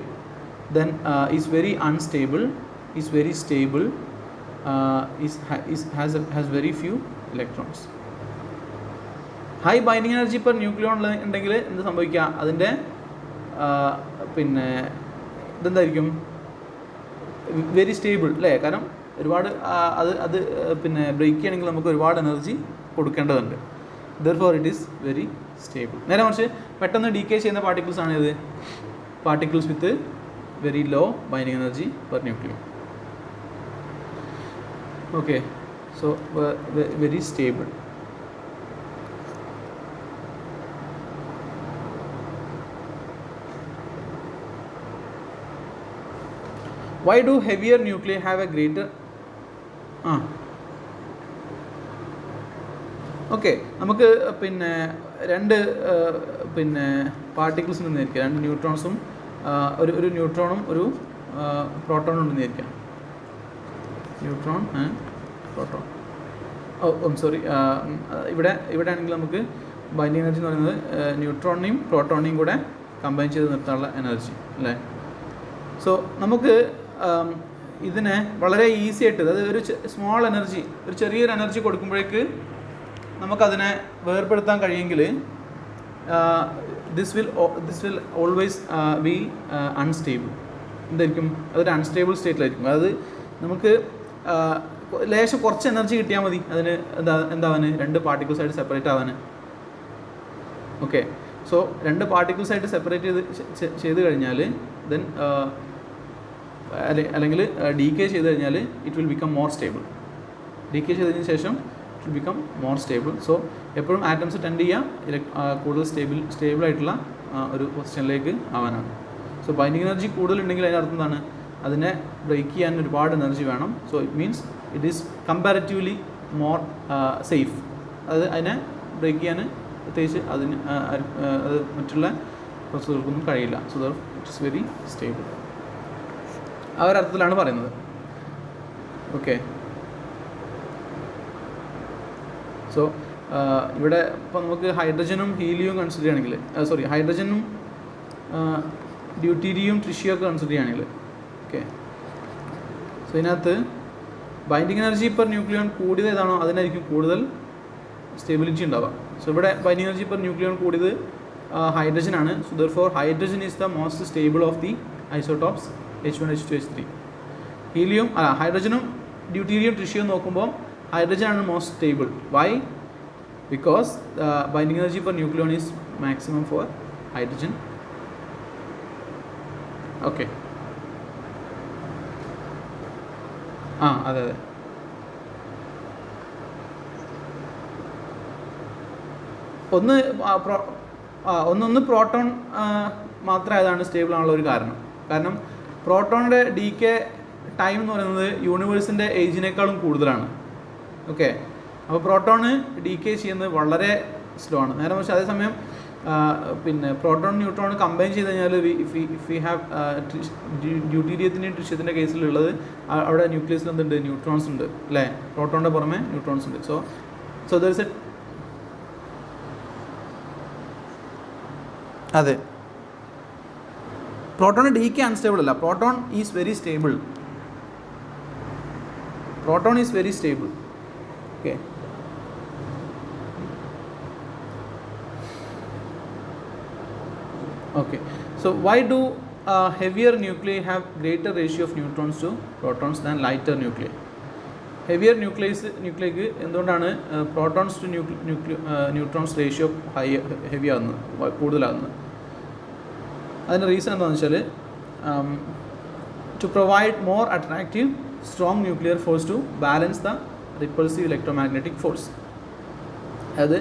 then is very unstable, is very stable, has very few electrons. High binding energy per nucleon ഉണ്ടെങ്കിൽ എന്ത് സംഭവിക്കുക? അതിൻ്റെ പിന്നെ ഇതെന്തായിരിക്കും? Very stable അല്ലേ. കാരണം ഒരുപാട് അത് പിന്നെ ബ്രേക്ക് ചെയ്യണമെങ്കിൽ നമുക്ക് ഒരുപാട് എനർജി കൊടുക്കേണ്ടതുണ്ട്. Therefore it is very stable. നേരെ മറിച്ച് പെട്ടെന്ന് ഡീകേ ചെയ്യുന്ന പാർട്ടിക്കിൾസ് ആണ് ഇത് particles with very low binding energy per nucleon. Okay, so very stable. Why do heavier nuclei have a greater okay, നമുക്ക് പിന്നെ രണ്ട് പിന്നെ പാർട്ടിക്കിൾസ് ഉണ്ടെന്നിരിക്കുക, രണ്ട് ന്യൂട്രോൺസും ഒരു ന്യൂട്രോണും ഒരു പ്രോട്ടോണും ഉണ്ടെന്നിരിക്കുക. Neutron and proton. സോറി, ഇവിടെ ആണെങ്കിൽ നമുക്ക് ബൈൻഡിങ് എനർജി എന്ന് പറയുന്നത് ന്യൂട്രോണിനെയും പ്രോട്ടോണിനെയും കൂടെ കമ്പൈൻ ചെയ്ത് നിർത്താനുള്ള എനർജി അല്ലേ. സോ നമുക്ക് ഇതിനെ വളരെ ഈസി ആയിട്ട്, അതായത് ഒരു സ്മോൾ എനർജി, ഒരു ചെറിയൊരു എനർജി കൊടുക്കുമ്പോഴേക്ക് നമുക്കതിനെ വേർപെടുത്താൻ കഴിയുമെങ്കിൽ this will always be unstable. എന്തായിരിക്കും? അതൊരു അൺസ്റ്റേബിൾ സ്റ്റേറ്റിലായിരിക്കും. അതായത് നമുക്ക് ലേശം കുറച്ച് എനർജി കിട്ടിയാൽ മതി അതിന് എന്താവാൻ 2 പാർട്ടിക്കിൾസ് ആയിട്ട് സെപ്പറേറ്റ് ആവാൻ. ഓക്കെ, സോ 2 പാർട്ടിക്കിൾസ് ആയിട്ട് സെപ്പറേറ്റ് ചെയ്ത് കഴിഞ്ഞാൽ ദെൻ അല്ലെങ്കിൽ ഡീകേ ചെയ്ത് കഴിഞ്ഞാൽ it will become more stable. Decay ചെയ്തതിന് ശേഷം it will become more stable. So എപ്പോഴും ആറ്റംസ് ടെൻഡ് ചെയ്യുക കൂടുതൽ സ്റ്റേബിൾ ആയിട്ടുള്ള ഒരു പൊസിഷനിലേക്ക് ആവാനാണ്. സോ ബൈൻഡിങ് എനർജി കൂടുതലുണ്ടെങ്കിൽ അതിനർത്ഥം എന്താണ്? അതിനെ ബ്രേക്ക് ചെയ്യാൻ ഒരുപാട് എനർജി വേണം. So it means it is comparatively more safe. അതായത് അതിനെ ബ്രേക്ക് ചെയ്യാൻ പ്രത്യേകിച്ച് അതിന് അത് മറ്റുള്ള പ്രോസസ്സുകൾക്കൊന്നും കഴിയില്ല. So it is very stable. ആ ഒരർത്ഥത്തിലാണ് പറയുന്നത്. ഓക്കെ, സോ ഇവിടെ ഇപ്പോൾ നമുക്ക് ഹൈഡ്രജനും ഹീലിയവും കൺസിഡർ ചെയ്യുകയാണെങ്കിൽ ഹൈഡ്രജനും ഡ്യൂട്ടീരിയവും ട്രിഷ്യം ഒക്കെ കൺസിഡർ ചെയ്യുകയാണെങ്കിൽ ഓക്കെ, സോ ഇതിനകത്ത് ബൈൻഡിങ് എനർജി പെർ ന്യൂക്ലിയോൺ കൂടിയത് ഏതാണോ അതിനായിരിക്കും കൂടുതൽ സ്റ്റെബിലിറ്റി ഉണ്ടാവുക. സോ ഇവിടെ ബൈൻഡിങ് എനർജി പെർ ന്യൂക്ലിയോൺ കൂടിയത് ഹൈഡ്രജനാണ്. So therefore hydrogen is the most stable of the isotopes H1, H2, H3. Helium ഹൈഡ്രജനും ഡ്യൂട്ടീരിയം ട്രിഷ്യം നോക്കുമ്പോൾ ഹൈഡ്രജൻ ആണ് most stable. Why? Because binding energy per nucleon is maximum for hydrogen. Okay, അതെ ഒന്ന് proton മാത്രമായതാണ് stable ആണുള്ള ഒരു കാരണം പ്രോട്ടോണിൻ്റെ decay time എന്ന് പറയുന്നത് യൂണിവേഴ്സിൻ്റെ ഏജിനേക്കാളും കൂടുതലാണ്. ഓക്കെ, അപ്പോൾ പ്രോട്ടോണ് ഡീകേ ചെയ്യുന്നത് വളരെ സ്ലോ ആണ്. നേരെ മറിച്ച് അതേസമയം പിന്നെ പ്രോട്ടോൺ ന്യൂട്രോൺ കമ്പൈൻ ചെയ്ത് കഴിഞ്ഞാൽ വി ഹാവ് ഡ്യൂട്ടീരിയത്തിൻ്റെയും ട്രിഷ്യത്തിൻ്റെ കേസിലുള്ളത് അവിടെ ന്യൂക്ലിയസിൽ എന്തുണ്ട്? ന്യൂട്രോൺസ് ഉണ്ട് അല്ലേ? പ്രോട്ടോണിൻ്റെ പുറമെ ന്യൂട്രോൺസ് ഉണ്ട്. സോ ദർ ഇസ് അതെ, പ്രോട്ടോൺ ഡീകേ അൺസ്റ്റേബിൾ അല്ല. Proton is very stable. Okay, okay, so why do heavier nuclei have greater ratio of neutrons to protons than lighter nuclei? Heavier nucleiക്ക് എന്തുകൊണ്ടാണ് protons to neutrons ratio heavy ആകുന്നത്, കൂടുതലാകുന്നത്? അതിൻ്റെ reason എന്താണെന്ന് വെച്ചാൽ to provide more attractive strong nuclear force to balance the repulsive electromagnetic force. അതായത്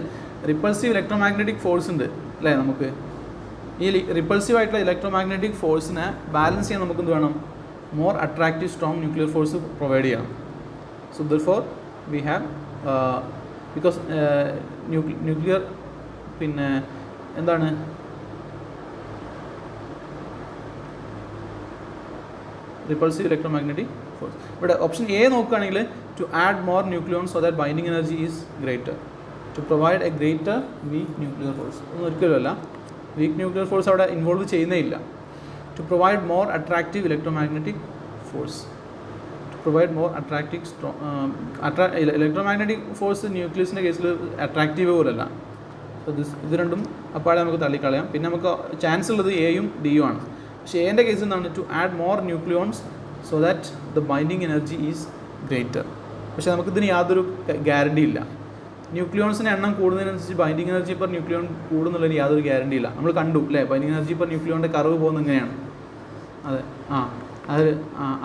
repulsive electromagnetic force ഉണ്ട് അല്ലേ? നമുക്ക് ഈ റിപ്പൾസീവ് ആയിട്ടുള്ള ഇലക്ട്രോമാഗ്നറ്റിക് ഫോഴ്സിനെ ബാലൻസ് ചെയ്യാൻ നമുക്ക് എന്ത് വേണം? More attractive strong nuclear force provide ചെയ്യണം. So therefore we have because nuclear പിന്നെ എന്താണ് റിപ്പൾസീവ് ഇലക്ട്രോമാഗ്നറ്റിക് ഫോഴ്സ്. ഇവിടെ ഓപ്ഷൻ എ നോക്കുകയാണെങ്കിൽ to add more nucleons so that binding energy is greater, to provide a greater weak nuclear force. ഒന്നും ഒരിക്കലുമല്ല, weak nuclear force അവിടെ involve ചെയ്യുന്നേ ഇല്ല. To provide more attractive electromagnetic force, to provide more attractive electromagnetic force ന്യൂക്ലിയസിൻ്റെ കേസിൽ attractive പോലല്ല. So ഇത് രണ്ടും അപ്പാടെ നമുക്ക് തള്ളിക്കളയാം. പിന്നെ നമുക്ക് ചാൻസ് ഉള്ളത് എയും ഡിയും ആണ്. പക്ഷേ എൻ്റെ കേസിൽ എന്താണ്? To add more nucleons so that the binding energy is greater. പക്ഷേ നമുക്കിതിന് യാതൊരു ഗ്യാരണ്ടി ഇല്ല. ന്യൂക്ലിയോൺസിൻ്റെ എണ്ണം കൂടുന്നതിനനുസരിച്ച് ബൈൻഡിങ് എനർജി പെർ ന്യൂക്ലിയോൺ കൂടുന്നുള്ളതിന് യാതൊരു ഗ്യാരണ്ടി ഇല്ല. നമ്മൾ കണ്ടു അല്ലേ, ബൈൻഡിങ് എനർജി പെർ ന്യൂക്ലിയോണിൻ്റെ കർവ് പോകുന്നത് ഇങ്ങനെയാണ്. അതെ,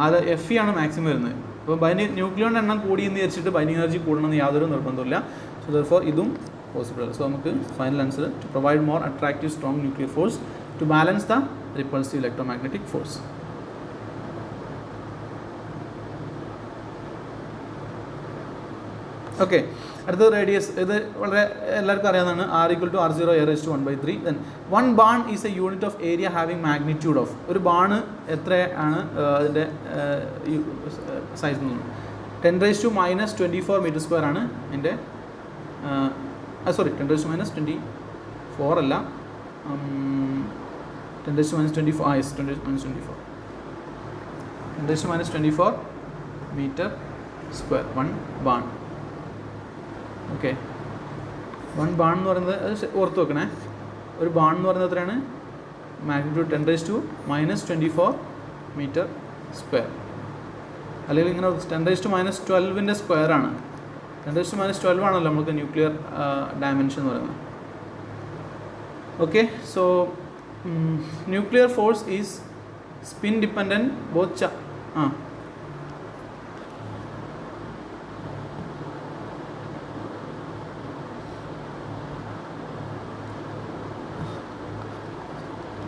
അത് FE ആണ് മാക്സിമം വരുന്നത്. അപ്പോൾ ന്യൂക്ലിയോണിൻ്റെ എണ്ണം കൂടി എന്ന് വിചാരിച്ചിട്ട് ബൈൻഡിങ് എനർജി കൂടണമെന്ന് യാതൊരു നിർബന്ധമില്ല. സോ ദെർഫോർ ഇതും പോസിബിൾ അല്ല. സോ നമുക്ക് final answer to provide more attractive strong nuclear force to balance the repulsive electromagnetic force. Okay, അടുത്തത് റേഡിയസ്. ഇത് വളരെ എല്ലാവർക്കും അറിയാവുന്നതാണ്. R=R0 A⁻⁴. Then 1 barn is a unit of area having magnitude of. ഒരു barn എത്രയാണ് അതിൻ്റെ size എന്ന് പറയുന്നത്? 10⁻⁻24 m² ആണ് എൻ്റെ 10⁻⁻24 അല്ല, 10⁻⁻24 10⁻⁻24 10⁻⁻24 m², 1 ബാൺ. ഓക്കെ, 1 ബാൺ എന്ന് പറയുന്നത് അത് ഓർത്ത് വെക്കണേ. ഒരു ബാൺ എന്ന് പറയുന്നത് എത്രയാണ്? Magnitude 10⁻⁻24 m². അല്ലെങ്കിൽ ഇങ്ങനെ 10⁻12 സ്ക്വയർ ആണ്. 10⁻12 ആണല്ലോ നമുക്ക് ന്യൂക്ലിയർ ഡയമെൻഷൻ എന്ന് പറയുന്നത്. Okay, so nuclear force is spin dependent both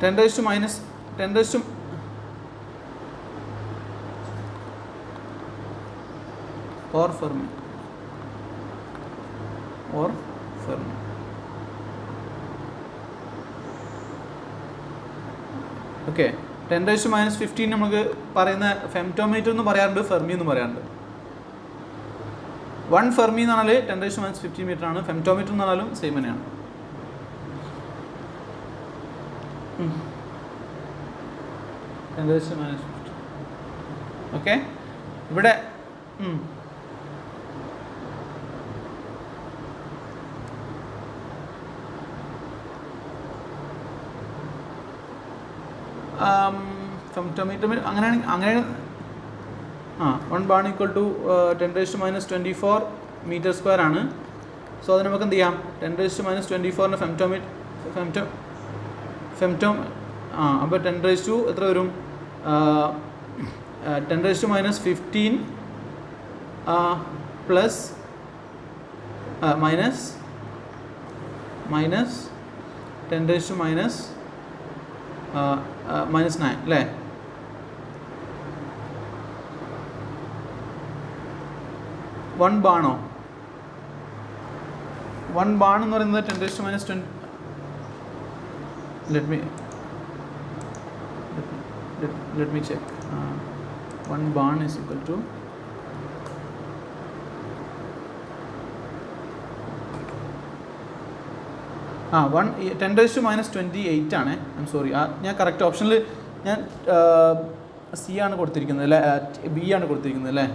10⁻10 or Fermi. Okay, 10⁻15 നമുക്ക് പറയുന്ന ഫെംറ്റോമീറ്റർ എന്ന് പറയാറുണ്ട്, ഫെർമി എന്ന് പറയാറുണ്ട്. 1 ഫെർമി എന്ന് പറഞ്ഞാൽ 10⁻15 മീറ്റർ ആണ്. ഫെംറ്റോമീറ്റർ എന്ന് പറഞ്ഞാലും സെയിം തന്നെയാണ്. ഓക്കെ, ഇവിടെ ഫെംറ്റോമീറ്റർ അങ്ങനെയാണ് 1 barn equal to 10⁻24 metre square ആണ്. സോ അത് നമുക്ക് എന്ത് ചെയ്യാം, 10⁻24 അപ്പോൾ 10 എത്ര വരും, 10⁻15 പ്ലസ് മൈനസ് 10⁻−9 അല്ലേ? 1 ബാണോ? 1 ബാൺ എന്ന് പറയുന്നത് 10⁻20. let me check. 1 barn is equal to 10⁻28 ആണ്. ഐം സോറി, ഞാൻ കറക്റ്റ് ഓപ്ഷനിൽ ഞാൻ സി ആണ് കൊടുത്തിരിക്കുന്നത് അല്ലേ, ബി ആണ് കൊടുത്തിരിക്കുന്നത് അല്ലേ?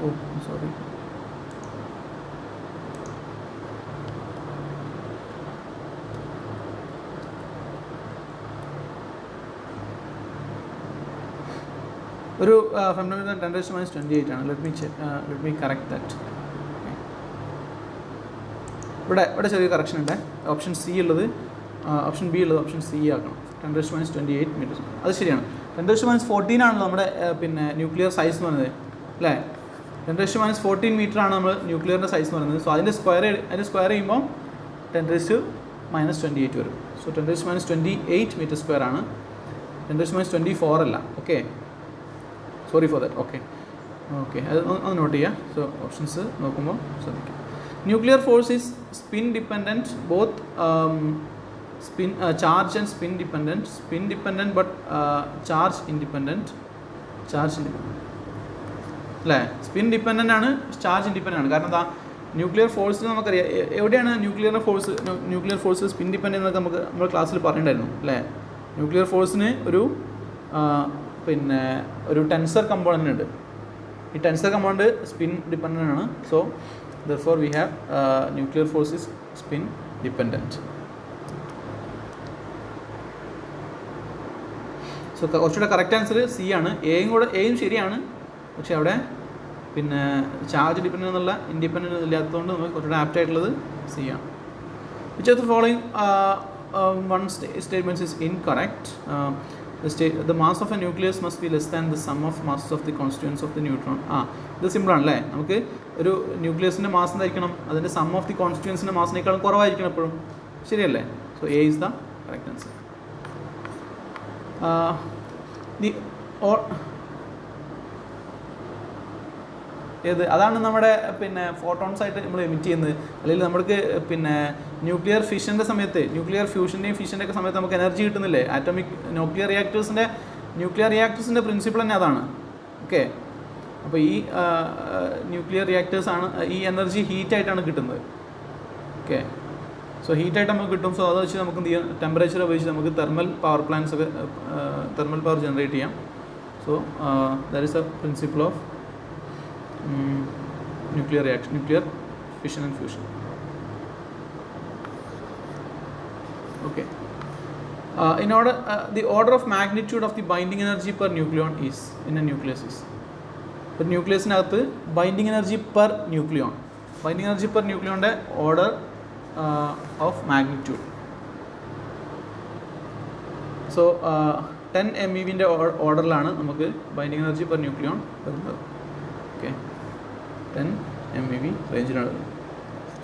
Okay, sorry. ഒരു ഫെംറ്റോമീറ്റർ 10⁻28 ആണ്. Let me correct that. ഇവിടെ ചെറിയ കറക്ഷൻ ഉണ്ട്. ഓപ്ഷൻ സി ഉള്ളത് ഓപ്ഷൻ ബി ഉള്ളത് ഓപ്ഷൻ സി ആക്കണം. 10⁻28 മീറ്റർ, അത് ശരിയാണ്. 10⁻14 ആണല്ലോ നമ്മുടെ പിന്നെ ന്യൂക്ലിയർ സൈസ് എന്ന് പറയുന്നത് അല്ലേ? 10⁻14 മീറ്റർ ആണ് നമ്മൾ ന്യൂക്ലിയറിൻ്റെ സൈസ് എന്ന് പറയുന്നത്. സോ അതിൻ്റെ സ്ക്വയർ ചെയ്യുമ്പോൾ 10⁻28 വരും. സോ 10⁻28 മീറ്റർ സ്ക്വയർ ആണ്, 10⁻24 അല്ല. Okay, sorry for that. Okay, അത് നോട്ട് ചെയ്യുക. സോ ഓപ്ഷൻസ് നോക്കുമ്പോൾ ശ്രദ്ധിക്കുക. Nuclear force is spin dependent both charge and spin dependent but charge independent അല്ലേ? സ്പിൻ ഡിപ്പെൻഡൻ്റ് ആണ്, ചാർജ് ഇൻഡിപെൻഡൻ്റ് ആണ്. കാരണം എന്താ, ന്യൂക്ലിയർ ഫോഴ്സിന് നമുക്കറിയാം എവിടെയാണ് ന്യൂക്ലിയർ ഫോഴ്സ് സ്പിൻ ഡിപ്പെൻഡൻ്റ് എന്നൊക്കെ നമ്മൾ ക്ലാസ്സിൽ പറഞ്ഞിട്ടുണ്ടായിരുന്നു അല്ലേ? ന്യൂക്ലിയർ ഫോഴ്സിന് ഒരു ടെൻസർ കമ്പോണൻ്റ് ഉണ്ട്. ഈ ടെൻസർ കമ്പോണൻ്റ് സ്പിൻ ഡിപ്പെൻഡൻ്റ് ആണ്. So therefore we have nuclear force is spin dependent. So കുറച്ചുകൂടെ കറക്റ്റ് ആൻസർ സി ആണ്. എയും ശരിയാണ്, പക്ഷെ അവിടെ ചാർജ് ഡിപ്പെൻഡൻ്റ് എന്നുള്ള ഇൻഡിപെൻഡൻ്റ് ഇല്ലാത്തതുകൊണ്ട് നമുക്ക് കുറച്ചുകൂടെ ആപ്റ്റ് ആയിട്ടുള്ളത് സി ആണ്. Which of the following one statement is incorrect. The mass of a nucleus must be less than the sum of masses of the constituents of the neutron. ഇത് simple ആണല്ലേ? നമുക്ക് ഒരു ന്യൂക്ലിയസിൻ്റെ mass എന്തായിരിക്കണം, അതിൻ്റെ some of the കോൺസ്റ്റിറ്റ്യൂൻസിൻ്റെ മാസിനേക്കാളും കുറവായിരിക്കണം എപ്പോഴും, ശരിയല്ലേ? So A is the correct answer. അതാണ് നമ്മുടെ ഫോട്ടോൺസ് ആയിട്ട് നമ്മൾ എമിറ്റ് ചെയ്യുന്നത്. അല്ലെങ്കിൽ നമുക്ക് ന്യൂക്ലിയർ ഫിഷൻ്റെ സമയത്ത്, ന്യൂക്ലിയർ ഫ്യൂഷൻ്റെയും ഫിഷൻ്റെ ഒക്കെ സമയത്ത് നമുക്ക് എനർജി കിട്ടുന്നില്ലേ? ന്യൂക്ലിയർ റിയാക്ടേഴ്സിൻ്റെ പ്രിൻസിപ്പിൾ തന്നെ അതാണ്. ഓക്കെ, അപ്പോൾ ഈ ന്യൂക്ലിയർ റിയാക്ടേഴ്സാണ് ഈ എനർജി ഹീറ്റായിട്ടാണ് കിട്ടുന്നത്. ഓക്കെ, സോ ഹീറ്റായിട്ട് നമുക്ക് കിട്ടും. സോ അത് വെച്ച് നമുക്ക് എന്ത് ചെയ്യാം, ടെമ്പറേച്ചർ ഉപയോഗിച്ച് നമുക്ക് തെർമൽ പവർ പ്ലാന്റ്സ് ഒക്കെ തെർമൽ പവർ ജനറേറ്റ് ചെയ്യാം. So that is A principle of nuclear reaction, nuclear fission and fusion. Okay. In order, the order of magnitude of the binding energy per nucleon is in a nucleus is. ഒരു ന്യൂക്ലിയസിനകത്ത് binding energy per nucleon, binding energy per ന്യൂക്ലിയോണിൻ്റെ order of magnitude. So 10 MeV ഓർഡറിലാണ് നമുക്ക് binding energy per nucleon വരുന്നത്. Okay, 10 MeV റേഞ്ചിലാണ് വരുന്നത്.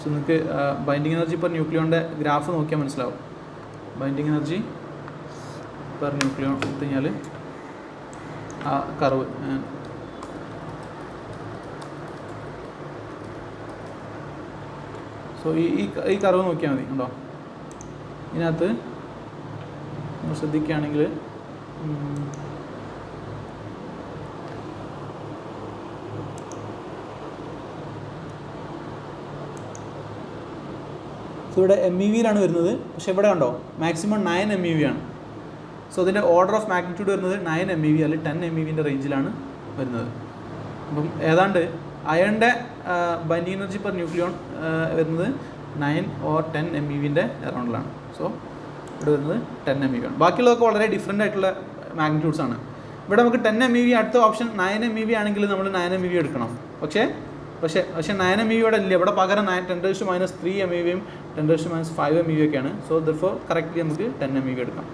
So നിങ്ങൾക്ക് binding energy per ന്യൂക്ലിയോണിൻ്റെ ഗ്രാഫ് നോക്കിയാൽ മനസ്സിലാവും. ബൈൻഡിങ് എനർജി പെർ ന്യൂക്ലിയോൺ എടുത്തു കഴിഞ്ഞാൽ ആ കർവ് സോ ഈ കർവ് നോക്കിയാൽ മതി. ഉണ്ടോ ഇതിനകത്ത് നമ്മൾ ശ്രദ്ധിക്കുകയാണെങ്കിൽ സോ ഇവിടെ MeVയിലാണ് വരുന്നത്. പക്ഷേ ഇവിടെ കണ്ടോ മാക്സിമം 9 MeV ആണ്. സോ അതിൻ്റെ ഓർഡർ ഓഫ് മാഗ്നിറ്റ്യൂഡ് വരുന്നത് 9 MeV അല്ലെങ്കിൽ 10 MeVൻ്റെ റേഞ്ചിലാണ് വരുന്നത്. അപ്പം ഏതാണ്ട് അയണിൻ്റെ ബൈൻഡിങ് എനർജി പെർ ന്യൂക്ലിയോൺ വരുന്നത് 9 or 10 MeVൻ്റെ അറൗണ്ടിലാണ്. സോ ഇവിടെ വരുന്നത് 10 MeV ആണ്. ബാക്കിയുള്ളതൊക്കെ വളരെ ഡിഫറെൻ്റ് ആയിട്ടുള്ള മാഗ്നിറ്റ്യൂഡ്സ് ആണ്. ഇവിടെ നമുക്ക് 10 MeV, അടുത്ത ഓപ്ഷൻ 9 MeV ആണെങ്കിൽ നമ്മൾ 9 MeV എടുക്കണം. പക്ഷേ 9 MeV ഇവിടെ ഇല്ല. ഇവിടെ പകരം 10⁻³ MeVയും 10⁻5 MeV ഒക്കെയാണ്. സോ ദർഫോർ കറക്റ്റ്ലി നമുക്ക് 10 MeV എടുക്കാം.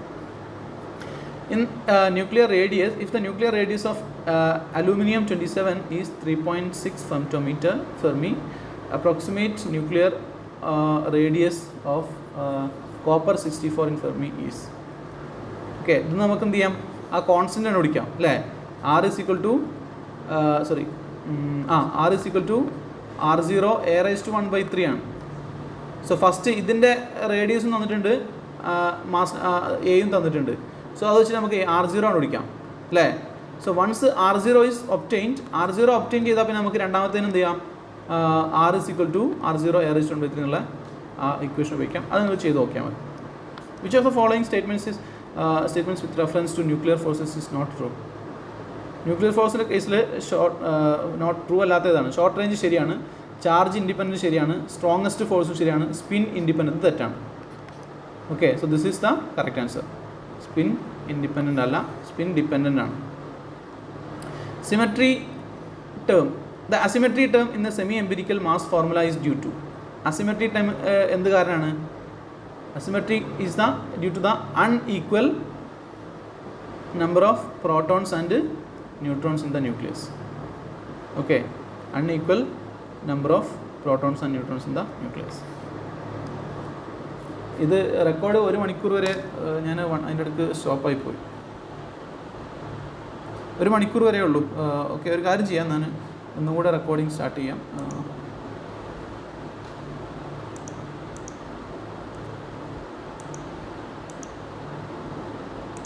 In nuclear radius, if the nuclear radius of aluminum-27 is 3.6 femtometer Fermi, approximate nuclear radius of copper-64 in Fermi is. Okay, ഇത് നമുക്ക് എന്ത് ചെയ്യാം, ആ കോൺസ്റ്റൻ്റ് ആണ് പിടിക്കാം അല്ലേ. R is equal to R0 a⁻1/3 ആണ്. സോ ഫസ്റ്റ് ഇതിൻ്റെ റേഡിയസും തന്നിട്ടുണ്ട്, മാസ് എയും തന്നിട്ടുണ്ട്. സോ അത് വെച്ച് നമുക്ക് R0 ആണ് പിടിക്കാം അല്ലേ. So once R0 is obtained, R0 obtain ചെയ്താൽ പിന്നെ നമുക്ക് രണ്ടാമത്തേന് എന്ത് ചെയ്യാം, R is equal to R0 a⁻1/3 എന്നുള്ള ആ ഇക്വേഷൻ ഉപയോഗിക്കാം. അത് നിങ്ങൾ ചെയ്ത് നോക്കിയാൽ മതി. Which of the following statements with reference to nuclear forces is not true. Nuclear ഫോഴ്സിൻ്റെ കേസിൽ നോട്ട് ട്രൂ അല്ലാത്തതാണ്. ഷോർട്ട് റേഞ്ച് ശരിയാണ്, ചാർജ് ഇൻഡിപെൻഡൻറ്റ് ശരിയാണ്, സ്ട്രോങ്ങസ്റ്റ് ഫോഴ്സും ശരിയാണ്, സ്പിൻ ഇൻഡിപെൻഡൻറ്റ് തെറ്റാണ്. Okay, so this is the correct answer. Spin independent അല്ല, spin dependent ആണ്. Symmetry term, the asymmetry term in the semi empirical mass formula is due to. Asymmetry term എന്ത് കാരണമാണ്? Asymmetry is the due to the unequal number of protons and neutrons in the nucleus. Okay, unequal number of protons and neutrons in the nucleus. ഇത് record 1 മണിക്കൂർ വരെ ഞാൻ അതിൻ്റെ അടുത്ത് സ്റ്റോപ്പായിപ്പോയി. 1 മണിക്കൂർ വരെ ഉള്ളൂ. ഓക്കെ, ഒരു കാര്യം ചെയ്യാം, ഞാൻ ഒന്നുകൂടെ റെക്കോർഡിങ് സ്റ്റാർട്ട് ചെയ്യാം.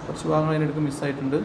കുറച്ച് ഭാഗങ്ങൾ അതിൻ്റെ അടുത്ത് മിസ്സായിട്ടുണ്ട്.